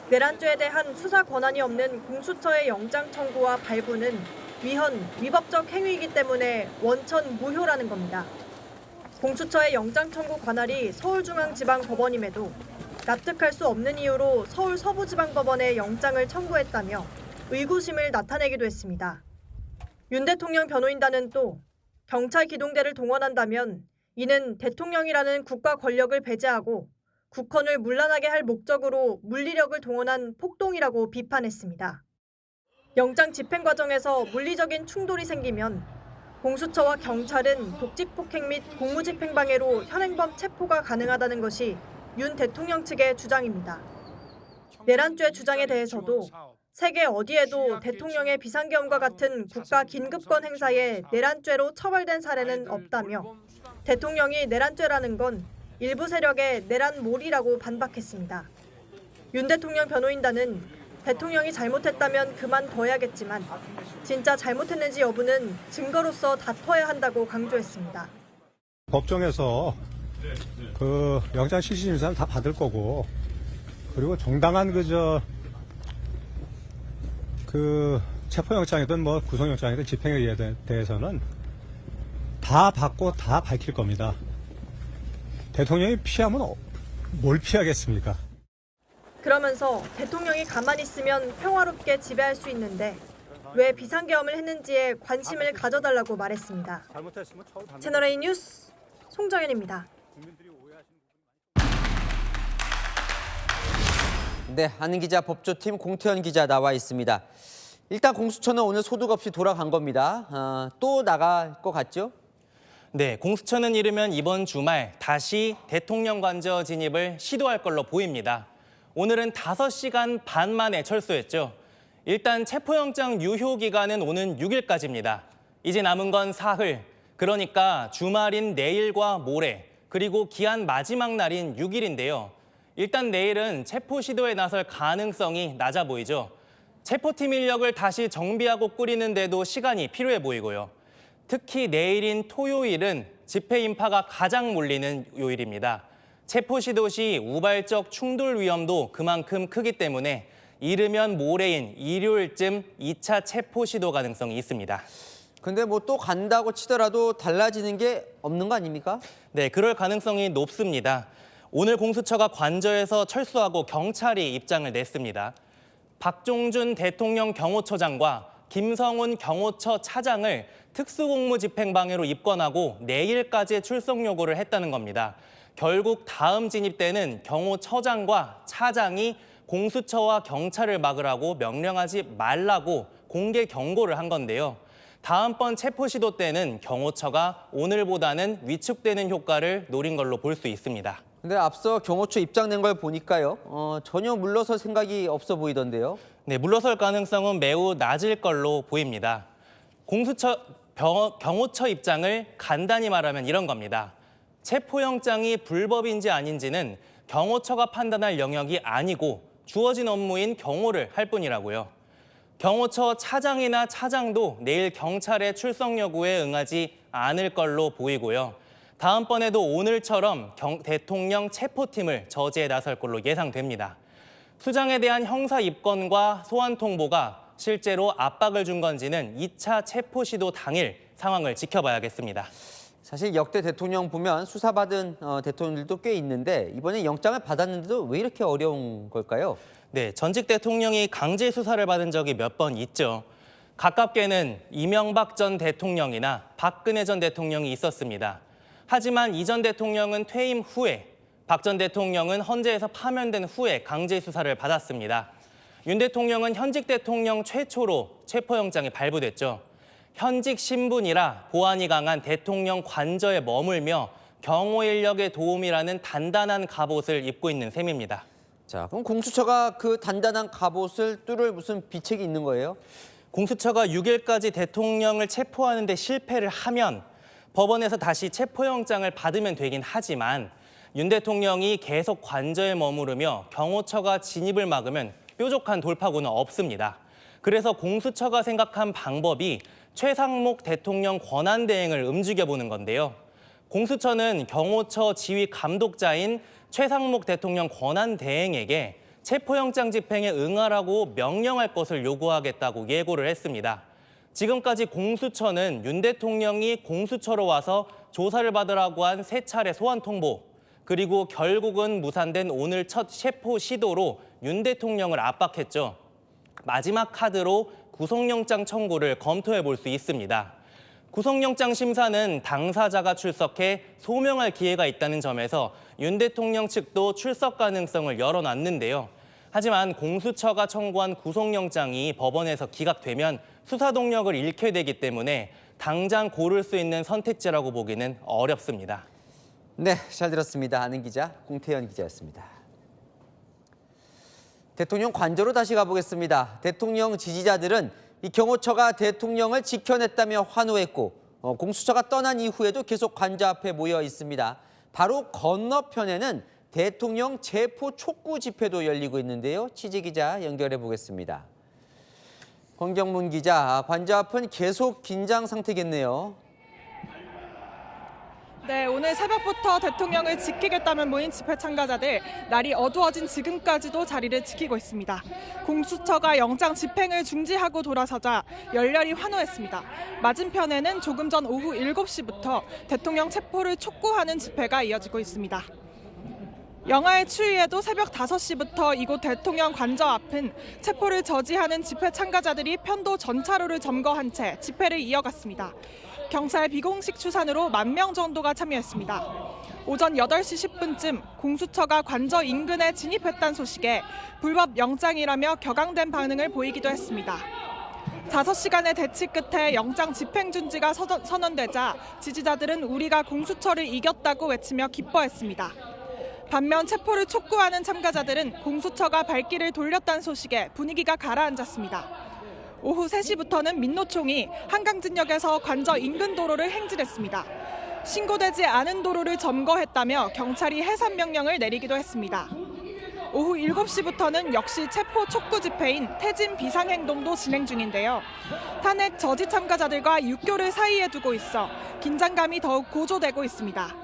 내란죄에 대한 수사 권한이 없는 공수처의 영장 청구와 발부는 위법적 행위이기 때문에 원천 무효라는 겁니다. 공수처의 영장 청구 관할이 서울중앙지방법원임에도 납득할 수 없는 이유로 서울 서부지방법원에 영장을 청구했다며 의구심을 나타내기도 했습니다. 윤 대통령 변호인단은 또 경찰 기동대를 동원한다면 이는 대통령이라는 국가 권력을 배제하고 국헌을 문란하게 할 목적으로 물리력을 동원한 폭동이라고 비판했습니다. 영장 집행 과정에서 물리적인 충돌이 생기면 공수처와 경찰은 독직폭행 및 공무집행 방해로 현행범 체포가 가능하다는 것이 윤 대통령 측의 주장입니다. 내란죄 주장에 대해서도 세계 어디에도 대통령의 비상계엄과 같은 국가 긴급권 행사에 내란죄로 처벌된 사례는 없다며 대통령이 내란죄라는 건 일부 세력의 내란몰이라고 반박했습니다. 윤 대통령 변호인단은 대통령이 잘못했다면 그만둬야겠지만 진짜 잘못했는지 여부는 증거로서 다퉈야 한다고 강조했습니다. 법정에서 그 영장 실시 심사는 다 받을 거고 그리고 정당한 그 체포영장이든 뭐 구속영장이든 집행에 대해서는 다 받고 다 밝힐 겁니다. 대통령이 피하면 뭘 피하겠습니까? 그러면서 대통령이 가만히 있으면 평화롭게 지배할 수 있는데 왜 비상계엄을 했는지에 관심을 가져달라고 말했습니다. 채널A 뉴스 송정현입니다. 네, 아는 기자 법조팀 공태현 기자 나와 있습니다. 일단 공수처는 오늘 소득 없이 돌아간 겁니다. 또 나갈 것 같죠? 네, 공수처는 이르면 이번 주말 다시 대통령 관저 진입을 시도할 걸로 보입니다. 오늘은 5시간 반 만에 철수했죠. 일단 체포영장 유효 기간은 오는 6일까지입니다. 이제 남은 건 사흘, 그러니까 주말인 내일과 모레, 그리고 기한 마지막 날인 6일인데요. 일단 내일은 체포 시도에 나설 가능성이 낮아 보이죠. 체포팀 인력을 다시 정비하고 꾸리는데도 시간이 필요해 보이고요. 특히 내일인 토요일은 집회 인파가 가장 몰리는 요일입니다. 체포 시도 시 우발적 충돌 위험도 그만큼 크기 때문에 이르면 모레인 일요일쯤 2차 체포 시도 가능성이 있습니다. 근데 뭐 또 간다고 치더라도 달라지는 게 없는 거 아닙니까? 네, 그럴 가능성이 높습니다. 오늘 공수처가 관저에서 철수하고 경찰이 입장을 냈습니다. 박종준 대통령 경호처장과 김성훈 경호처 차장을 특수공무집행방해로 입건하고 내일까지 출석 요구를 했다는 겁니다. 결국 다음 진입 때는 경호처장과 차장이 공수처와 경찰을 막으라고 명령하지 말라고 공개 경고를 한 건데요. 다음번 체포 시도 때는 경호처가 오늘보다는 위축되는 효과를 노린 걸로 볼 수 있습니다. 근데 앞서 경호처 입장 낸 걸 보니까요. 전혀 물러설 생각이 없어 보이던데요. 네, 물러설 가능성은 매우 낮을 걸로 보입니다. 경호처 입장을 간단히 말하면 이런 겁니다. 체포영장이 불법인지 아닌지는 경호처가 판단할 영역이 아니고 주어진 업무인 경호를 할 뿐이라고요. 경호처 차장이나 차장도 내일 경찰의 출석 요구에 응하지 않을 걸로 보이고요. 다음번에도 오늘처럼 대통령 체포팀을 저지해 나설 걸로 예상됩니다. 수장에 대한 형사 입건과 소환 통보가 실제로 압박을 준 건지는 2차 체포 시도 당일 상황을 지켜봐야겠습니다. 사실 역대 대통령 보면 수사받은 대통령들도 꽤 있는데 이번에 영장을 받았는데도 왜 이렇게 어려운 걸까요? 네, 전직 대통령이 강제 수사를 받은 적이 몇 번 있죠. 가깝게는 이명박 전 대통령이나 박근혜 전 대통령이 있었습니다. 하지만 이 전 대통령은 퇴임 후에, 박 전 대통령은 헌재에서 파면된 후에 강제 수사를 받았습니다. 윤 대통령은 현직 대통령 최초로 체포영장이 발부됐죠. 현직 신분이라 보안이 강한 대통령 관저에 머물며 경호 인력의 도움이라는 단단한 갑옷을 입고 있는 셈입니다. 자, 그럼 공수처가 그 단단한 갑옷을 뚫을 무슨 비책이 있는 거예요? 공수처가 6일까지 대통령을 체포하는 데 실패를 하면 법원에서 다시 체포영장을 받으면 되긴 하지만 윤 대통령이 계속 관저에 머무르며 경호처가 진입을 막으면 뾰족한 돌파구는 없습니다. 그래서 공수처가 생각한 방법이 최상목 대통령 권한대행을 움직여보는 건데요. 공수처는 경호처 지휘 감독자인 최상목 대통령 권한대행에게 체포영장 집행에 응하라고 명령할 것을 요구하겠다고 예고를 했습니다. 지금까지 공수처는 윤 대통령이 공수처로 와서 조사를 받으라고 한 3차례 소환 통보, 그리고 결국은 무산된 오늘 첫 체포 시도로 윤 대통령을 압박했죠. 마지막 카드로 구속영장 청구를 검토해 볼 수 있습니다. 구속영장 심사는 당사자가 출석해 소명할 기회가 있다는 점에서 윤 대통령 측도 출석 가능성을 열어놨는데요. 하지만 공수처가 청구한 구속영장이 법원에서 기각되면 수사 동력을 잃게 되기 때문에 당장 고를 수 있는 선택지라고 보기는 어렵습니다. 네, 잘 들었습니다. 아는 기자 공태현 기자였습니다. 대통령 관저로 다시 가보겠습니다. 대통령 지지자들은 이 경호처가 대통령을 지켜냈다며 환호했고 공수처가 떠난 이후에도 계속 관저 앞에 모여 있습니다. 바로 건너편에는 대통령 체포 촉구 집회도 열리고 있는데요. 취재기자 연결해 보겠습니다. 권경문 기자, 관저 앞은 계속 긴장 상태겠네요. 네, 오늘 새벽부터 대통령을 지키겠다며 모인 집회 참가자들, 날이 어두워진 지금까지도 자리를 지키고 있습니다. 공수처가 영장 집행을 중지하고 돌아서자 열렬히 환호했습니다. 맞은편에는 조금 전 오후 7시부터 대통령 체포를 촉구하는 집회가 이어지고 있습니다. 영하의 추위에도 새벽 5시부터 이곳 대통령 관저 앞은 체포를 저지하는 집회 참가자들이 편도 전차로를 점거한 채 집회를 이어갔습니다. 경찰 비공식 추산으로 10,000명 정도가 참여했습니다. 오전 8시 10분쯤 공수처가 관저 인근에 진입했다는 소식에 불법 영장이라며 격앙된 반응을 보이기도 했습니다. 5시간의 대치 끝에 영장 집행 중지가 선언되자 지지자들은 우리가 공수처를 이겼다고 외치며 기뻐했습니다. 반면 체포를 촉구하는 참가자들은 공수처가 발길을 돌렸다는 소식에 분위기가 가라앉았습니다. 오후 3시부터는 민노총이 한강진역에서 관저 인근 도로를 행진했습니다. 신고되지 않은 도로를 점거했다며 경찰이 해산 명령을 내리기도 했습니다. 오후 7시부터는 역시 체포 촉구 집회인 태진 비상행동도 진행 중인데요. 탄핵 저지 참가자들과 육교를 사이에 두고 있어 긴장감이 더욱 고조되고 있습니다.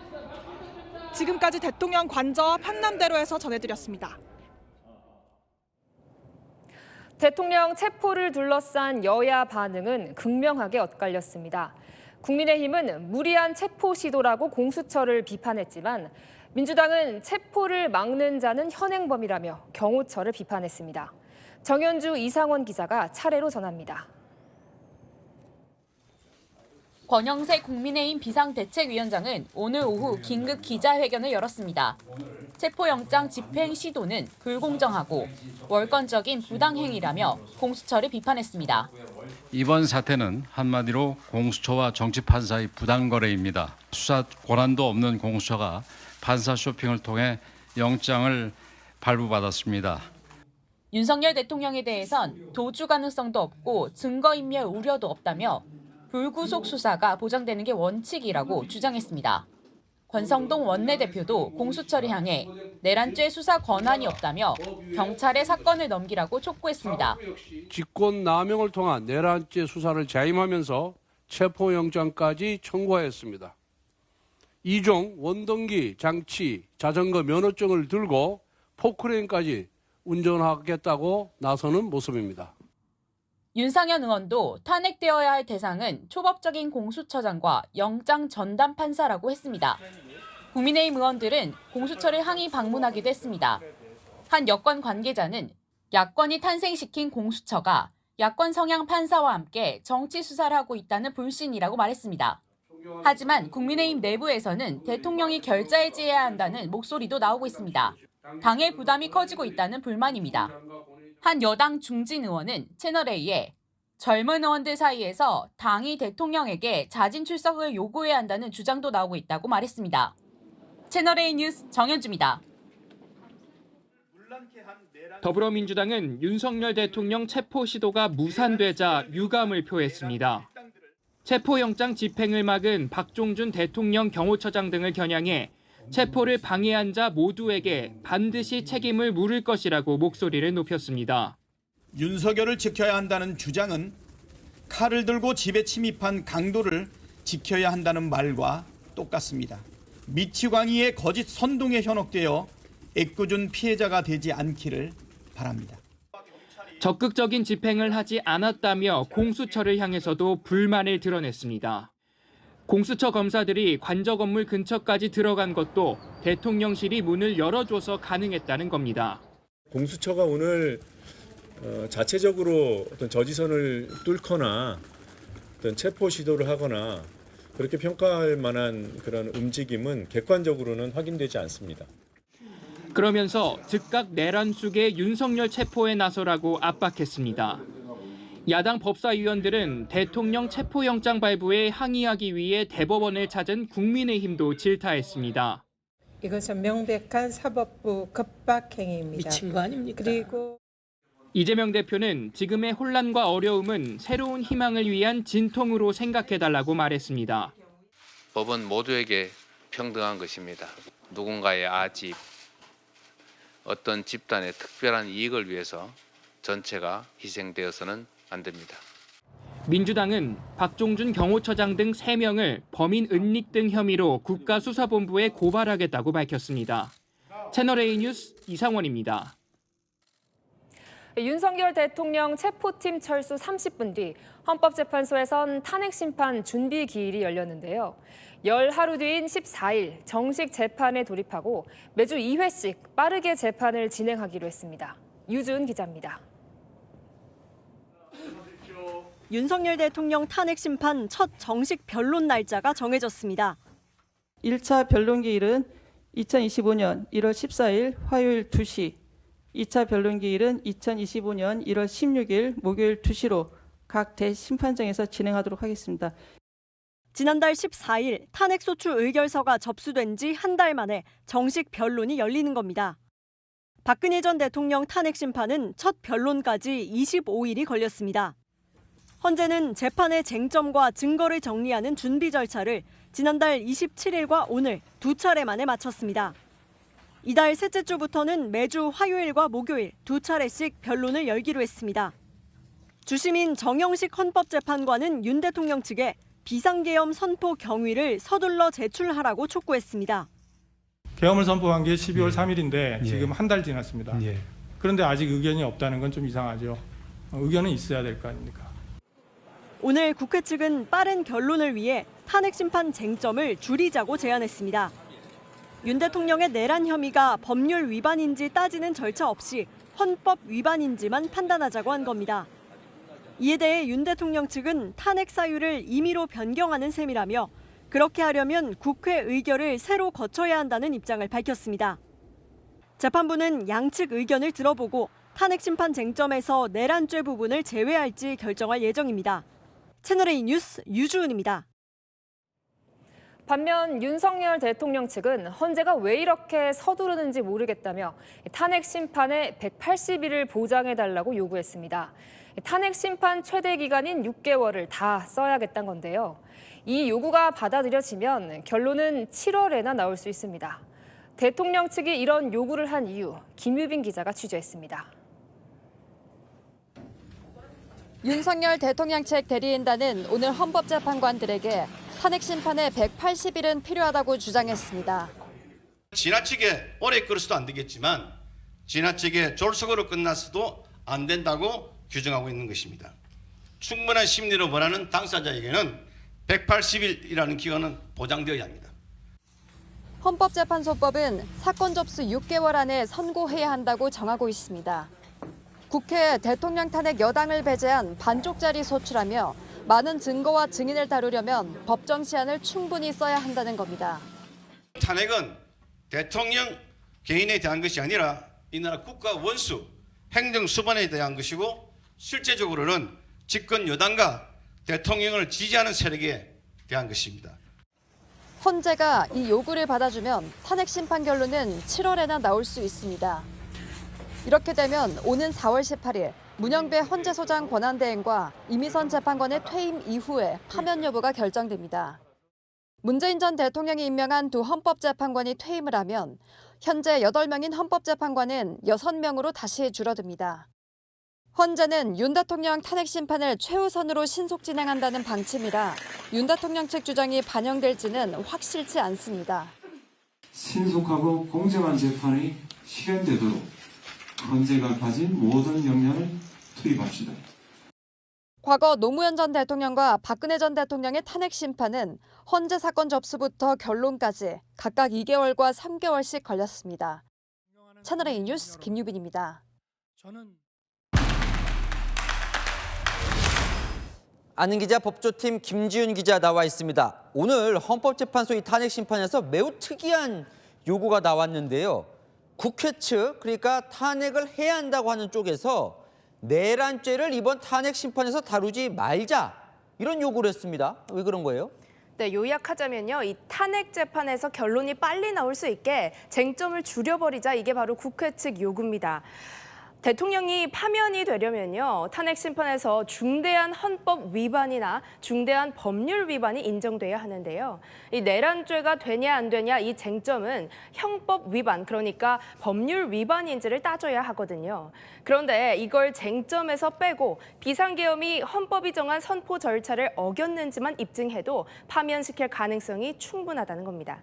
지금까지 대통령 관저 판남대로에서 전해드렸습니다. 대통령 체포를 둘러싼 여야 반응은 극명하게 엇갈렸습니다. 국민의힘은 무리한 체포 시도라고 공수처를 비판했지만 민주당은 체포를 막는 자는 현행범이라며 경호처를 비판했습니다. 정현주, 이상원 기자가 차례로 전합니다. 권영세 국민의힘 비상대책위원장은 오늘 오후 긴급 기자회견을 열었습니다. 체포영장 집행 시도는 불공정하고 월권적인 부당행위라며 공수처를 비판했습니다. 이번 사태는 한마디로 공수처와 정치판사의 부당거래입니다. 수사 권한도 없는 공수처가 판사 쇼핑을 통해 영장을 발부받았습니다. 윤석열 대통령에 대해선 도주 가능성도 없고 증거인멸 우려도 없다며 불구속 수사가 보장되는 게 원칙이라고 주장했습니다. 권성동 원내대표도 공수처를 향해 내란죄 수사 권한이 없다며 경찰에 사건을 넘기라고 촉구했습니다. 직권남용을 통한 내란죄 수사를 자임하면서 체포영장까지 청구하였습니다. 이종, 원동기, 장치, 자전거 면허증을 들고 포크레인까지 운전하겠다고 나서는 모습입니다. 윤상현 의원도 탄핵되어야 할 대상은 초법적인 공수처장과 영장 전담 판사라고 했습니다. 국민의힘 의원들은 공수처를 항의 방문하기도 했습니다. 한 여권 관계자는 야권이 탄생시킨 공수처가 야권 성향 판사와 함께 정치 수사를 하고 있다는 불신이라고 말했습니다. 하지만 국민의힘 내부에서는 대통령이 결자해지해야 한다는 목소리도 나오고 있습니다. 당의 부담이 커지고 있다는 불만입니다. 한 여당 중진 의원은 채널A에 젊은 의원들 사이에서 당이 대통령에게 자진 출석을 요구해야 한다는 주장도 나오고 있다고 말했습니다. 채널A 뉴스 정현주입니다. 더불어민주당은 윤석열 대통령 체포 시도가 무산되자 유감을 표했습니다. 체포영장 집행을 막은 박종준 대통령 경호처장 등을 겨냥해 체포를 방해한 자 모두에게 반드시 책임을 물을 것이라고 목소리를 높였습니다. 윤석열을 지켜야 한다는 주장은 칼을 들고 집에 침입한 강도를 지켜야 한다는 말과 똑같습니다. 미치광이의 거짓 선동에 현혹되어 애꿎은 피해자가 되지 않기를 바랍니다. 적극적인 집행을 하지 않았다며 공수처를 향해서도 불만을 드러냈습니다. 공수처 검사들이 관저 건물 근처까지 들어간 것도 대통령실이 문을 열어줘서 가능했다는 겁니다. 공수처가 오늘 자체적으로 어떤 저지선을 뚫거나 어떤 체포 시도를 하거나 그렇게 평가할 만한 그런 움직임은 객관적으로는 확인되지 않습니다. 그러면서 즉각 내란 속의 윤석열 체포에 나서라고 압박했습니다. 야당 법사위원들은 대통령 체포영장 발부에 항의하기 위해 대법원을 찾은 국민의힘도 질타했습니다. 이것은 명백한 사법부 겁박행위입니다. 미친 거 아닙니까? 그리고 이재명 대표는 지금의 혼란과 어려움은 새로운 희망을 위한 진통으로 생각해달라고 말했습니다. 법은 모두에게 평등한 것입니다. 누군가의 아집, 어떤 집단의 특별한 이익을 위해서 전체가 희생되어서는 안 됩니다. 민주당은 박종준 경호처장 등 3명을 범인 은닉 등 혐의로 국가수사본부에 고발하겠다고 밝혔습니다. 채널A 뉴스 이상원입니다. 윤석열 대통령 체포팀 철수 30분 뒤 헌법재판소에선 탄핵심판 준비 기일이 열렸는데요. 열 하루 뒤인 14일 정식 재판에 돌입하고 매주 2회씩 빠르게 재판을 진행하기로 했습니다. 유준 기자입니다. 윤석열 대통령 탄핵심판 첫 정식 변론 날짜가 정해졌습니다. 1차 변론기일은 2025년 1월 14일 화요일 2시, 2차 변론기일은 2025년 1월 16일 목요일 2시로 각 대심판정에서 진행하도록 하겠습니다. 지난달 14일 탄핵소추 의결서가 접수된 지 한 달 만에 정식 변론이 열리는 겁니다. 박근혜 전 대통령 탄핵 심판은 첫 변론까지 25일이 걸렸습니다. 헌재는 재판의 쟁점과 증거를 정리하는 준비 절차를 지난달 27일과 오늘 두 차례 만에 마쳤습니다. 이달 셋째 주부터는 매주 화요일과 목요일 두 차례씩 변론을 열기로 했습니다. 주심인 정영식 헌법재판관은 윤 대통령 측에 비상계엄 선포 경위를 서둘러 제출하라고 촉구했습니다. 계엄을 선포한 게 12월 3일인데 지금 한 달 지났습니다. 그런데 아직 의견이 없다는 건 좀 이상하죠. 의견은 있어야 될 거 아닙니까? 오늘 국회 측은 빠른 결론을 위해 탄핵 심판 쟁점을 줄이자고 제안했습니다. 윤 대통령의 내란 혐의가 법률 위반인지 따지는 절차 없이 헌법 위반인지만 판단하자고 한 겁니다. 이에 대해 윤 대통령 측은 탄핵 사유를 임의로 변경하는 셈이라며 그렇게 하려면 국회 의결을 새로 거쳐야 한다는 입장을 밝혔습니다. 재판부는 양측 의견을 들어보고 탄핵 심판 쟁점에서 내란죄 부분을 제외할지 결정할 예정입니다. 채널A 뉴스 유주은입니다. 반면 윤석열 대통령 측은 헌재가 왜 이렇게 서두르는지 모르겠다며 탄핵 심판의 180일을 보장해달라고 요구했습니다. 탄핵 심판 최대 기간인 6개월을 다 써야겠다는 건데요. 이 요구가 받아들여지면 결론은 7월에나 나올 수 있습니다. 대통령 측이 이런 요구를 한 이유, 김유빈 기자가 취재했습니다. 윤석열 대통령 측 대리인단은 오늘 헌법재판관들에게 탄핵 심판에 180일은 필요하다고 주장했습니다. 지나치게 오래 끌어서도 안 되겠지만 지나치게 졸속으로 끝났어도 안 된다고 규정하고 있는 것입니다. 충분한 심리로 원하는 당사자에게는 180일이라는 기간은 보장되어야 합니다. 헌법재판소법은 사건 접수 6개월 안에 선고해야 한다고 정하고 있습니다. 국회에 대통령 탄핵 여당을 배제한 반쪽짜리 소추라며 많은 증거와 증인을 다루려면 법정 시한을 충분히 써야 한다는 겁니다. 탄핵은 대통령 개인에 대한 것이 아니라 이 나라 국가 원수, 행정수반에 대한 것이고 실제적으로는 집권 여당과 대통령을 지지하는 세력에 대한 것입니다. 헌재가 이 요구를 받아주면 탄핵 심판 결론은 7월에나 나올 수 있습니다. 이렇게 되면 오는 4월 18일 문영배 헌재소장 권한대행과 이미선 재판관의 퇴임 이후에 파면 여부가 결정됩니다. 문재인 전 대통령이 임명한 두 헌법재판관이 퇴임을 하면 현재 8명인 헌법재판관은 6명으로 다시 줄어듭니다. 헌재는 윤 대통령 탄핵 심판을 최우선으로 신속 진행한다는 방침이라 윤 대통령 측 주장이 반영될지는 확실치 않습니다. 신속하고 공정한 재판이 실현되도록 헌재가 가진 모든 역량을 투입합시다. 과거 노무현 전 대통령과 박근혜 전 대통령의 탄핵 심판은 헌재 사건 접수부터 결론까지 각각 2개월과 3개월씩 걸렸습니다. 채널A 뉴스 김유빈입니다. 아는 기자 법조팀 김지윤 기자 나와 있습니다. 오늘 헌법재판소 이 탄핵 심판에서 매우 특이한 요구가 나왔는데요. 국회 측, 그러니까 탄핵을 해야 한다고 하는 쪽에서 내란죄를 이번 탄핵 심판에서 다루지 말자, 이런 요구를 했습니다. 왜 그런 거예요? 네, 요약하자면요. 이 탄핵 재판에서 결론이 빨리 나올 수 있게 쟁점을 줄여버리자, 이게 바로 국회 측 요구입니다. 대통령이 파면이 되려면요, 탄핵 심판에서 중대한 헌법 위반이나 중대한 법률 위반이 인정돼야 하는데요. 이 내란죄가 되냐 안 되냐 이 쟁점은 형법 위반, 그러니까 법률 위반인지를 따져야 하거든요. 그런데 이걸 쟁점에서 빼고 비상계엄이 헌법이 정한 선포 절차를 어겼는지만 입증해도 파면시킬 가능성이 충분하다는 겁니다.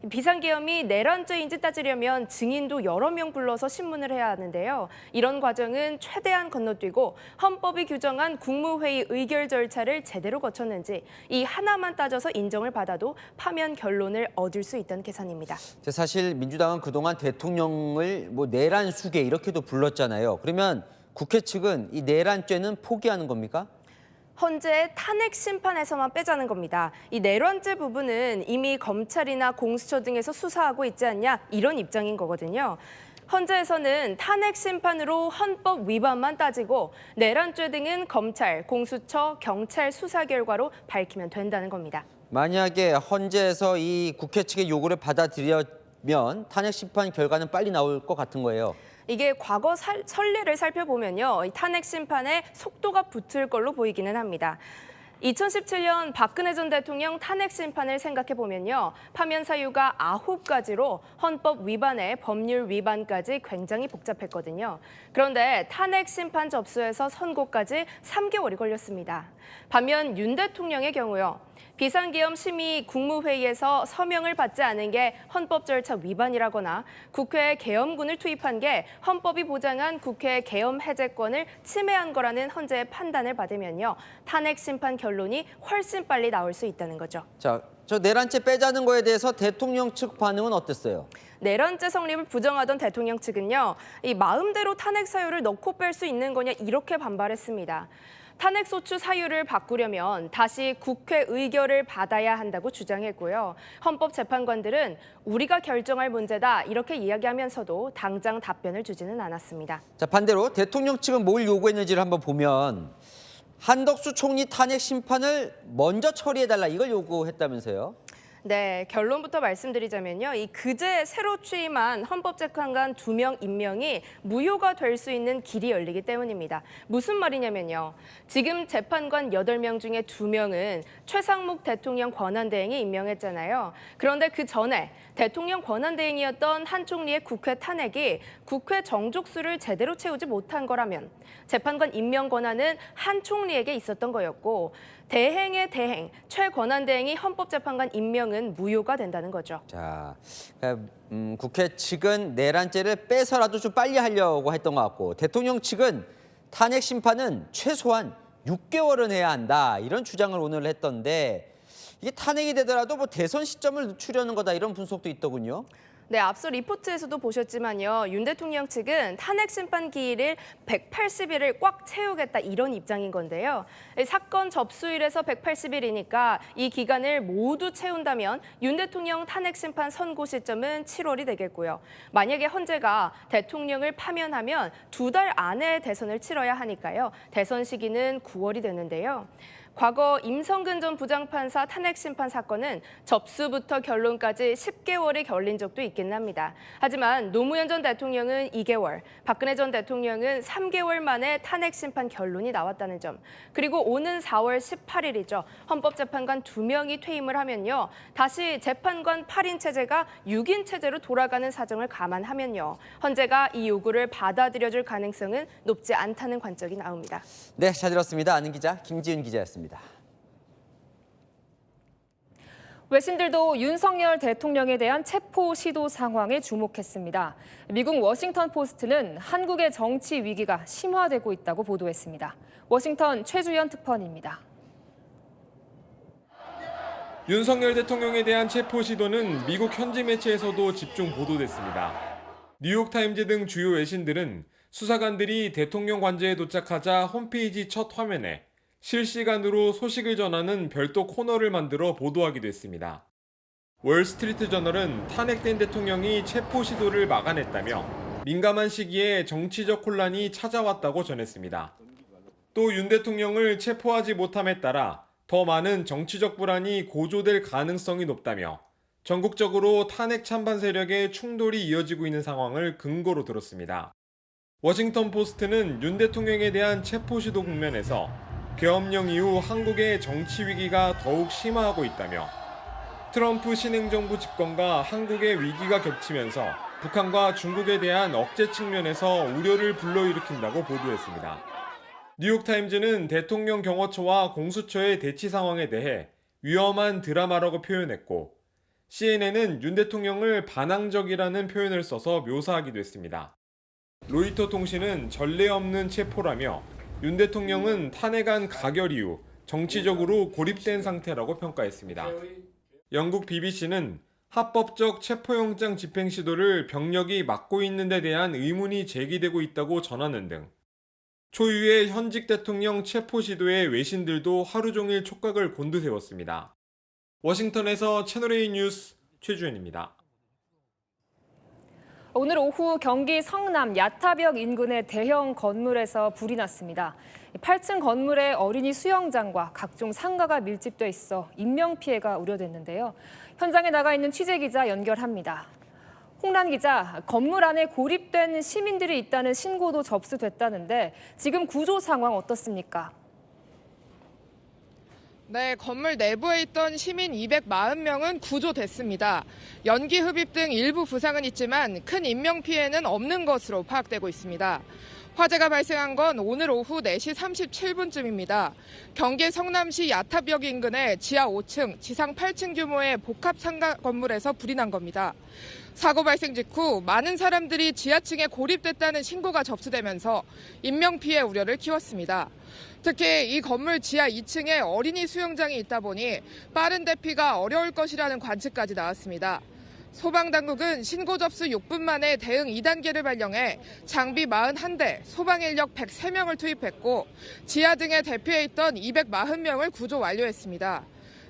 비상계엄이 내란죄인지 따지려면 증인도 여러 명 불러서 신문을 해야 하는데요. 이런 과정은 최대한 건너뛰고 헌법이 규정한 국무회의 의결 절차를 제대로 거쳤는지 이 하나만 따져서 인정을 받아도 파면 결론을 얻을 수 있다는 계산입니다. 사실 민주당은 그동안 대통령을 내란 수괴 이렇게도 불렀잖아요. 그러면 국회 측은 이 내란죄는 포기하는 겁니까? 헌재의 탄핵 심판에서만 빼자는 겁니다. 이 내란죄 부분은 이미 검찰이나 공수처 등에서 수사하고 있지 않냐 이런 입장인 거거든요. 헌재에서는 탄핵 심판으로 헌법 위반만 따지고 내란죄 등은 검찰, 공수처, 경찰 수사 결과로 밝히면 된다는 겁니다. 만약에 헌재에서 이 국회 측의 요구를 받아들이면 탄핵 심판 결과는 빨리 나올 것 같은 거예요. 이게 과거 선례를 살펴보면요, 이 탄핵 심판에 속도가 붙을 걸로 보이기는 합니다. 2017년 박근혜 전 대통령 탄핵 심판을 생각해 보면요, 파면 사유가 9가지로 헌법 위반에 법률 위반까지 굉장히 복잡했거든요. 그런데 탄핵 심판 접수에서 선고까지 3개월이 걸렸습니다. 반면 윤 대통령의 경우요, 비상계엄 심의 국무회의에서 서명을 받지 않은 게 헌법 절차 위반이라거나 국회에 계엄군을 투입한 게 헌법이 보장한 국회 계엄 해제권을 침해한 거라는 헌재의 판단을 받으면요, 탄핵 심판 결론이 훨씬 빨리 나올 수 있다는 거죠. 자, 저 내란죄 빼자는 거에 대해서 대통령 측 반응은 어땠어요? 내란죄 성립을 부정하던 대통령 측은요, 이 마음대로 탄핵 사유를 넣고 뺄 수 있는 거냐 이렇게 반발했습니다. 탄핵 소추 사유를 바꾸려면 다시 국회 의결을 받아야 한다고 주장했고요. 헌법재판관들은 우리가 결정할 문제다 이렇게 이야기하면서도 당장 답변을 주지는 않았습니다. 자, 반대로 대통령 측은 뭘 요구했는지를 한번 보면 한덕수 총리 탄핵 심판을 먼저 처리해달라 이걸 요구했다면서요? 네, 결론부터 말씀드리자면요, 이 그제 새로 취임한 헌법재판관 2명 임명이 무효가 될 수 있는 길이 열리기 때문입니다. 무슨 말이냐면요, 지금 재판관 8명 중에 2명은 최상목 대통령 권한대행이 임명했잖아요. 그런데 그 전에 대통령 권한대행이었던 한 총리의 국회 탄핵이 국회 정족수를 제대로 채우지 못한 거라면 재판관 임명 권한은 한 총리에게 있었던 거였고, 대행의 대행, 최권한대행이 헌법재판관 임명은 무효가 된다는 거죠. 자, 국회 측은 내란죄를 빼서라도 좀 빨리 하려고 했던 것 같고, 대통령 측은 탄핵 심판은 최소한 6개월은 해야 한다 이런 주장을 오늘 했던데, 이게 탄핵이 되더라도 뭐 대선 시점을 늦추려는 거다 이런 분석도 있더군요. 네, 앞서 리포트에서도 보셨지만요, 윤 대통령 측은 탄핵 심판 기일을 180일을 꽉 채우겠다 이런 입장인 건데요. 사건 접수일에서 180일이니까 이 기간을 모두 채운다면 윤 대통령 탄핵 심판 선고 시점은 7월이 되겠고요. 만약에 헌재가 대통령을 파면하면 2달 안에 대선을 치러야 하니까요, 대선 시기는 9월이 되는데요. 과거 임성근 전 부장판사 탄핵 심판 사건은 접수부터 결론까지 10개월이 걸린 적도 있긴 합니다. 하지만 노무현 전 대통령은 2개월, 박근혜 전 대통령은 3개월 만에 탄핵 심판 결론이 나왔다는 점. 그리고 오는 4월 18일이죠. 헌법재판관 2명이 퇴임을 하면요, 다시 재판관 8인 체제가 6인 체제로 돌아가는 사정을 감안하면요, 헌재가 이 요구를 받아들여줄 가능성은 높지 않다는 관점이 나옵니다. 네, 잘 들었습니다. 아는 기자 김지윤 기자였습니다. 외신들도 윤석열 대통령에 대한 체포 시도 상황에 주목했습니다. 미국 워싱턴 포스트는 한국의 정치 위기가 심화되고 있다고 보도했습니다. 워싱턴 최주연 특파원입니다. 윤석열 대통령에 대한 체포 시도는 미국 현지 매체에서도 집중 보도됐습니다. 뉴욕타임즈 등 주요 외신들은 수사관들이 대통령 관저에 도착하자 홈페이지 첫 화면에 실시간으로 소식을 전하는 별도 코너를 만들어 보도하기도 했습니다. 월스트리트 저널은 탄핵된 대통령이 체포 시도를 막아냈다며 민감한 시기에 정치적 혼란이 찾아왔다고 전했습니다. 또 윤 대통령을 체포하지 못함에 따라 더 많은 정치적 불안이 고조될 가능성이 높다며 전국적으로 탄핵 찬반 세력의 충돌이 이어지고 있는 상황을 근거로 들었습니다. 워싱턴 포스트는 윤 대통령에 대한 체포 시도 국면에서 계엄령 이후 한국의 정치 위기가 더욱 심화하고 있다며 트럼프 신행정부 집권과 한국의 위기가 겹치면서 북한과 중국에 대한 억제 측면에서 우려를 불러일으킨다고 보도했습니다. 뉴욕타임즈는 대통령 경호처와 공수처의 대치 상황에 대해 위험한 드라마라고 표현했고, CNN은 윤 대통령을 반항적이라는 표현을 써서 묘사하기도 했습니다. 로이터 통신은 전례 없는 체포라며 윤 대통령은 탄핵안 가결 이후 정치적으로 고립된 상태라고 평가했습니다. 영국 BBC는 합법적 체포영장 집행 시도를 병력이 막고 있는 데 대한 의문이 제기되고 있다고 전하는 등 초유의 현직 대통령 체포 시도에 외신들도 하루 종일 촉각을 곤두세웠습니다. 워싱턴에서 채널A 뉴스 최주현입니다. 오늘 오후 경기 성남 야타벽 인근의 대형 건물에서 불이 났습니다. 8층 건물에 어린이 수영장과 각종 상가가 밀집돼 있어 인명피해가 우려됐는데요. 현장에 나가 있는 취재기자 연결합니다. 홍란 기자, 건물 안에 고립된 시민들이 있다는 신고도 접수됐다는데 지금 구조 상황 어떻습니까? 네, 건물 내부에 있던 시민 240명은 구조됐습니다. 연기 흡입 등 일부 부상은 있지만 큰 인명피해는 없는 것으로 파악되고 있습니다. 화재가 발생한 건 오늘 오후 4시 37분쯤입니다. 경기 성남시 야타벽 인근의 지하 5층, 지상 8층 규모의 복합 상가 건물에서 불이 난 겁니다. 사고 발생 직후 많은 사람들이 지하층에 고립됐다는 신고가 접수되면서 인명피해 우려를 키웠습니다. 특히 이 건물 지하 2층에 어린이 수영장이 있다 보니 빠른 대피가 어려울 것이라는 관측까지 나왔습니다. 소방당국은 신고 접수 6분 만에 대응 2단계를 발령해 장비 41대, 소방 인력 103명을 투입했고 지하 등에 대피해 있던 240명을 구조 완료했습니다.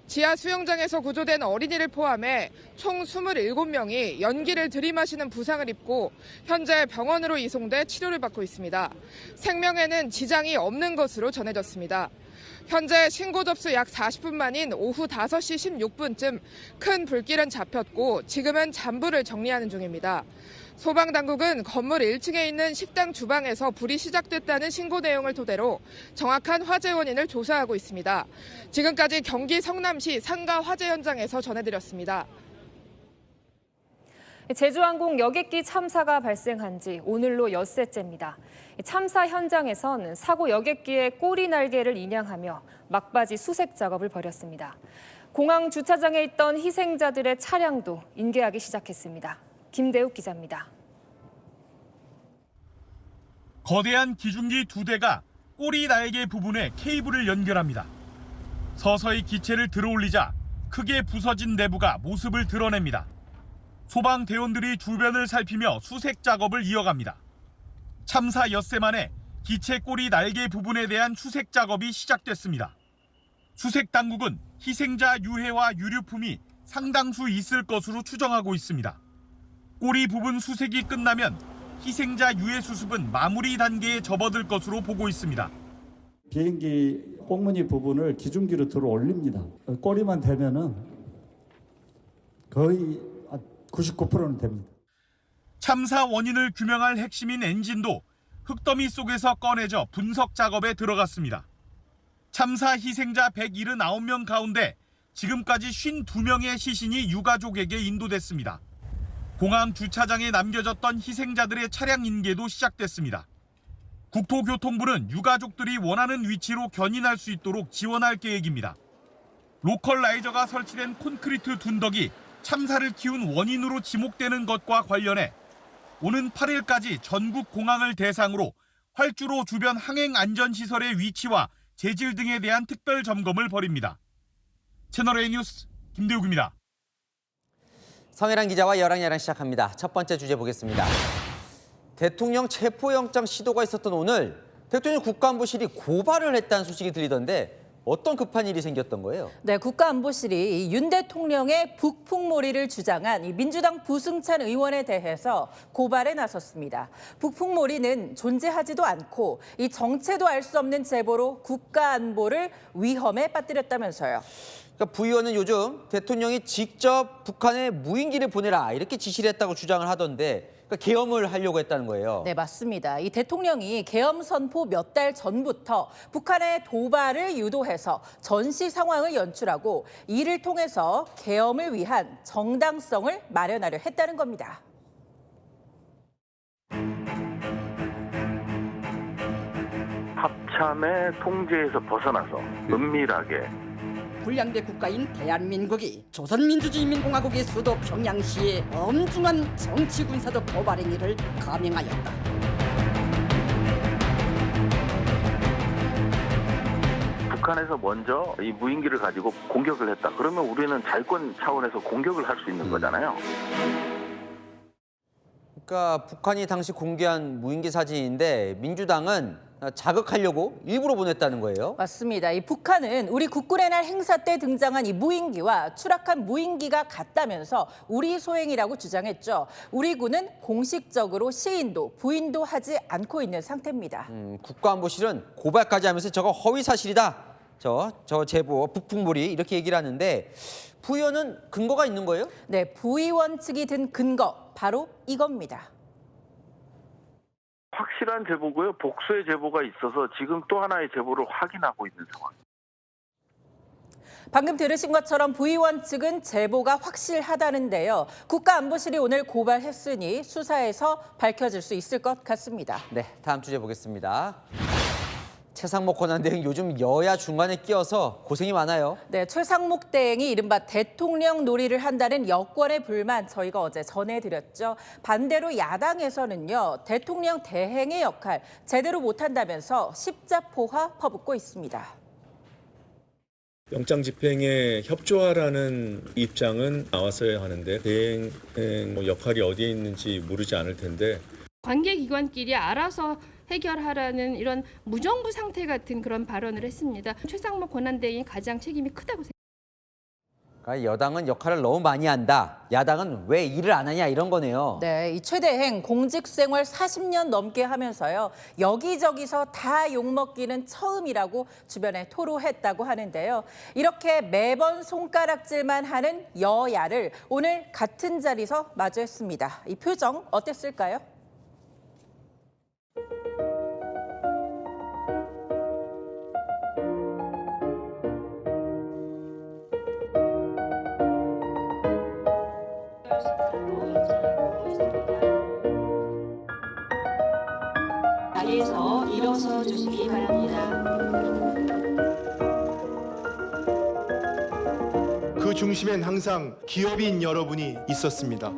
지하 수영장에서 구조된 어린이를 포함해 총 27명이 연기를 들이마시는 부상을 입고 현재 병원으로 이송돼 치료를 받고 있습니다. 생명에는 지장이 없는 것으로 전해졌습니다. 현재 신고 접수 약 40분 만인 오후 5시 16분쯤 큰 불길은 잡혔고 지금은 잔불을 정리하는 중입니다. 소방당국은 건물 1층에 있는 식당 주방에서 불이 시작됐다는 신고 내용을 토대로 정확한 화재 원인을 조사하고 있습니다. 지금까지 경기 성남시 상가 화재 현장에서 전해드렸습니다. 제주항공 여객기 참사가 발생한 지 오늘로 엿새째입니다. 참사 현장에선 사고 여객기의 꼬리 날개를 인양하며 막바지 수색 작업을 벌였습니다. 공항 주차장에 있던 희생자들의 차량도 인계하기 시작했습니다. 김대욱 기자입니다. 거대한 기중기 2대가 꼬리 날개 부분에 케이블을 연결합니다. 서서히 기체를 들어올리자 크게 부서진 내부가 모습을 드러냅니다. 소방대원들이 주변을 살피며 수색 작업을 이어갑니다. 참사 엿새 만에 기체 꼬리 날개 부분에 대한 수색 작업이 시작됐습니다. 수색 당국은 희생자 유해와 유류품이 상당수 있을 것으로 추정하고 있습니다. 꼬리 부분 수색이 끝나면 희생자 유해 수습은 마무리 단계에 접어들 것으로 보고 있습니다. 비행기 꽁무니 부분을 기중기로 들어 올립니다. 꼬리만 되면은 거의 99%는 됩니다. 참사 원인을 규명할 핵심인 엔진도 흙더미 속에서 꺼내져 분석 작업에 들어갔습니다. 참사 희생자 179명 가운데 지금까지 52명의 시신이 유가족에게 인도됐습니다. 공항 주차장에 남겨졌던 희생자들의 차량 인계도 시작됐습니다. 국토교통부는 유가족들이 원하는 위치로 견인할 수 있도록 지원할 계획입니다. 로컬라이저가 설치된 콘크리트 둔덕이 참사를 키운 원인으로 지목되는 것과 관련해 오는 8일까지 전국 공항을 대상으로 활주로 주변 항행 안전시설의 위치와 재질 등에 대한 특별 점검을 벌입니다. 채널A 뉴스 김대욱입니다. 성혜란 기자와 열왕야랑 시작합니다. 첫 번째 주제 보겠습니다. 대통령 체포영장 시도가 있었던 오늘 대통령 국가안보실이 고발을 했다는 소식이 들리던데 어떤 급한 일이 생겼던 거예요? 네, 국가안보실이 윤 대통령의 북풍몰이를 주장한 이 민주당 부승찬 의원에 대해서 고발에 나섰습니다. 북풍몰이는 존재하지도 않고 이 정체도 알 수 없는 제보로 국가안보를 위험에 빠뜨렸다면서요. 그러니까 부 의원은 요즘 대통령이 직접 북한에 무인기를 보내라 이렇게 지시를 했다고 주장을 하던데 그러니까 계엄을 하려고 했다는 거예요. 네, 맞습니다. 이 대통령이 계엄 선포 몇 달 전부터 북한의 도발을 유도해서 전시 상황을 연출하고 이를 통해서 계엄을 위한 정당성을 마련하려 했다는 겁니다. 합참의 통제에서 벗어나서 은밀하게 불량배 국가인 대한민국이 조선민주주의인민공화국의 수도 평양시에 엄중한 정치 군사적 도발 행위를 감행하였다. 북한에서 먼저 이 무인기를 가지고 공격을 했다. 그러면 우리는 자위권 차원에서 공격을 할 수 있는 거잖아요. 그러니까 북한이 당시 공개한 무인기 사진인데 민주당은 자극하려고 일부러 보냈다는 거예요? 맞습니다. 이 북한은 우리 국군의 날 행사 때 등장한 이 무인기와 추락한 무인기가 같다면서 우리 소행이라고 주장했죠. 우리 군은 공식적으로 시인도 부인도 하지 않고 있는 상태입니다. 국가안보실은 고발까지 하면서 저거 허위 사실이다. 저 제보 북풍몰이 이렇게 얘기를 하는데 부 의원은 근거가 있는 거예요? 네, 부 의원 측이 든 근거 바로 이겁니다. 확실한 제보고요. 복수의 제보가 있어서 지금 또 하나의 제보를 확인하고 있는 상황입니다. 방금 들으신 것처럼 부 의원 측은 제보가 확실하다는데요. 국가안보실이 오늘 고발했으니 수사에서 밝혀질 수 있을 것 같습니다. 네, 다음 주제 보겠습니다. 최상목 권한대행 요즘 여야 중간에 끼어서 고생이 많아요. 네, 최상목 대행이 이른바 대통령 놀이를 한다는 여권의 불만 저희가 어제 전해드렸죠. 반대로 야당에서는요. 대통령 대행의 역할 제대로 못한다면서 십자포화 퍼붓고 있습니다. 영장 집행에 협조하라는 입장은 나왔어야 하는데 대행 역할이 어디에 있는지 모르지 않을 텐데 관계기관끼리 알아서 해결하라는 이런 무정부 상태 같은 그런 발언을 했습니다. 최상목 권한대행이 가장 책임이 크다고 생각합니다. 그러니까 여당은 역할을 너무 많이 한다. 야당은 왜 일을 안 하냐 이런 거네요. 네, 이 최 대행 공직 생활 40년 넘게 하면서요. 여기저기서 다 욕먹기는 처음이라고 주변에 토로했다고 하는데요. 이렇게 매번 손가락질만 하는 여야를 오늘 같은 자리에서 마주했습니다. 이 표정 어땠을까요? 자리에서 일어서 주시기 바랍니다. 그 중심엔 항상 기업인 여러분이 있었습니다.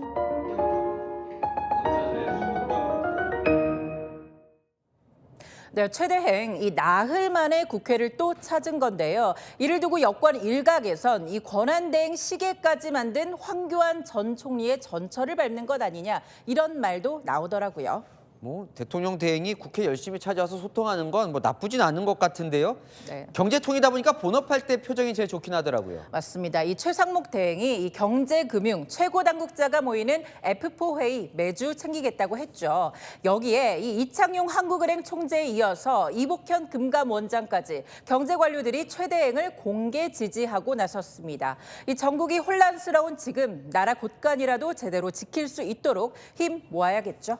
네, 최 대행 이 나흘 만에 국회를 또 찾은 건데요. 이를 두고 여권 일각에선 이 권한대행 시계까지 만든 황교안 전 총리의 전철을 밟는 것 아니냐 이런 말도 나오더라고요. 뭐 대통령 대행이 국회 열심히 찾아와서 소통하는 건 뭐 나쁘진 않은 것 같은데요. 네. 경제통이다 보니까 본업할 때 표정이 제일 좋긴 하더라고요. 맞습니다. 이 최상목 대행이 이 경제금융 최고 당국자가 모이는 F4 회의 매주 챙기겠다고 했죠. 여기에 이 이창용 한국은행 총재에 이어서 이복현 금감원장까지 경제 관료들이 최 대행을 공개 지지하고 나섰습니다. 이 전국이 혼란스러운 지금 나라 곳간이라도 제대로 지킬 수 있도록 힘 모아야겠죠.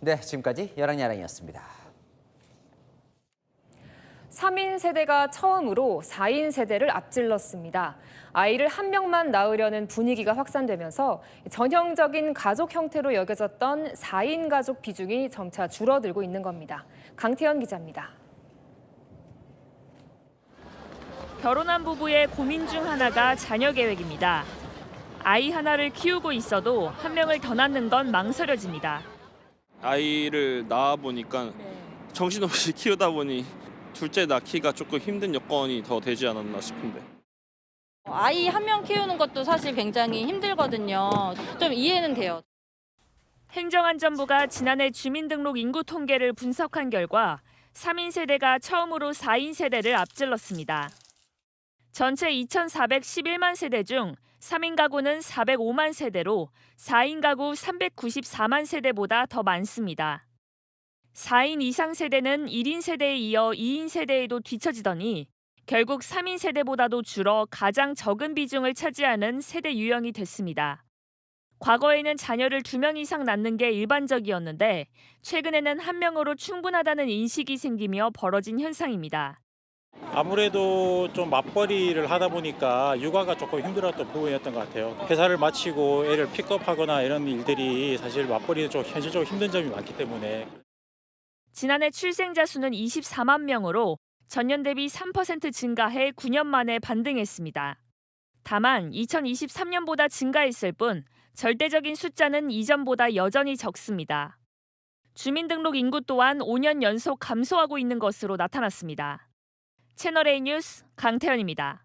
네, 지금까지 여랑야랑이었습니다. 3인 세대가 처음으로 4인 세대를 앞질렀습니다. 아이를 한 명만 낳으려는 분위기가 확산되면서 전형적인 가족 형태로 여겨졌던 4인 가족 비중이 점차 줄어들고 있는 겁니다. 강태현 기자입니다. 결혼한 부부의 고민 중 하나가 자녀 계획입니다. 아이 하나를 키우고 있어도 한 명을 더 낳는 건 망설여집니다. 아이를 낳아 보니까 정신없이 키우다 보니 둘째 낳기가 조금 힘든 여건이 더 되지 않았나 싶은데. 아이 한 명 키우는 것도 사실 굉장히 힘들거든요. 좀 이해는 돼요. 행정안전부가 지난해 주민등록 인구 통계를 분석한 결과 3인 세대가 처음으로 4인 세대를 앞질렀습니다. 전체 2,411만 세대 중 3인 가구는 405만 세대로 4인 가구 394만 세대보다 더 많습니다. 4인 이상 세대는 1인 세대에 이어 2인 세대에도 뒤처지더니 결국 3인 세대보다도 줄어 가장 적은 비중을 차지하는 세대 유형이 됐습니다. 과거에는 자녀를 2명 이상 낳는 게 일반적이었는데 최근에는 1명으로 충분하다는 인식이 생기며 벌어진 현상입니다. 아무래도 좀 맞벌이를 하다 보니까 육아가 조금 힘들었던 부분이었던 것 같아요. 회사를 마치고 애를 픽업하거나 이런 일들이 사실 맞벌이는 좀 현실적으로 힘든 점이 많기 때문에. 지난해 출생자 수는 24만 명으로 전년 대비 3% 증가해 9년 만에 반등했습니다. 다만 2023년보다 증가했을 뿐 절대적인 숫자는 이전보다 여전히 적습니다. 주민등록 인구 또한 5년 연속 감소하고 있는 것으로 나타났습니다. 채널A 뉴스 강태현입니다.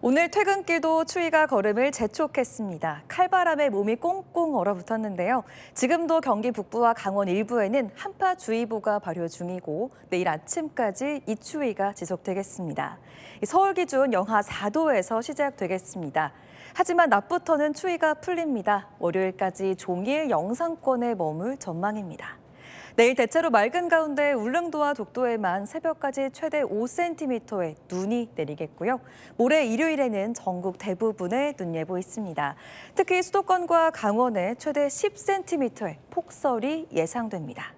오늘 퇴근길도 추위가 걸음을 재촉했습니다. 칼바람에 몸이 꽁꽁 얼어붙었는데요. 지금도 경기 북부와 강원 일부에는 한파주의보가 발효 중이고 내일 아침까지 이 추위가 지속되겠습니다. 서울 기준 영하 4도에서 시작되겠습니다. 하지만 낮부터는 추위가 풀립니다. 월요일까지 종일 영상권에 머물 전망입니다. 내일 대체로 맑은 가운데 울릉도와 독도에만 새벽까지 최대 5cm의 눈이 내리겠고요. 모레 일요일에는 전국 대부분에 눈 예보 있습니다. 특히 수도권과 강원에 최대 10cm의 폭설이 예상됩니다.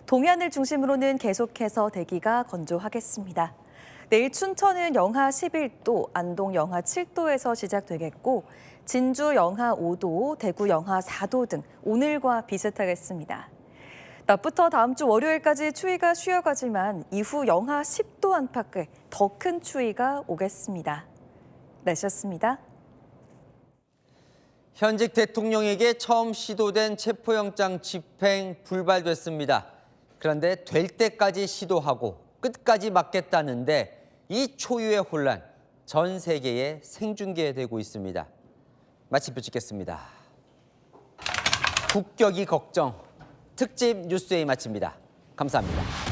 동해안을 중심으로는 계속해서 대기가 건조하겠습니다. 내일 춘천은 영하 11도, 안동 영하 7도에서 시작되겠고 진주 영하 5도, 대구 영하 4도 등 오늘과 비슷하겠습니다. 낮부터 다음 주 월요일까지 추위가 쉬어가지만 이후 영하 10도 안팎의 더 큰 추위가 오겠습니다. 날씨였습니다. 현직 대통령에게 처음 시도된 체포영장 집행 불발됐습니다. 그런데 될 때까지 시도하고 끝까지 막겠다는데 이 초유의 혼란 전 세계에 생중계되고 있습니다. 마치표 찍겠습니다. 국격이 걱정. 특집 뉴스데이 마칩니다. 감사합니다.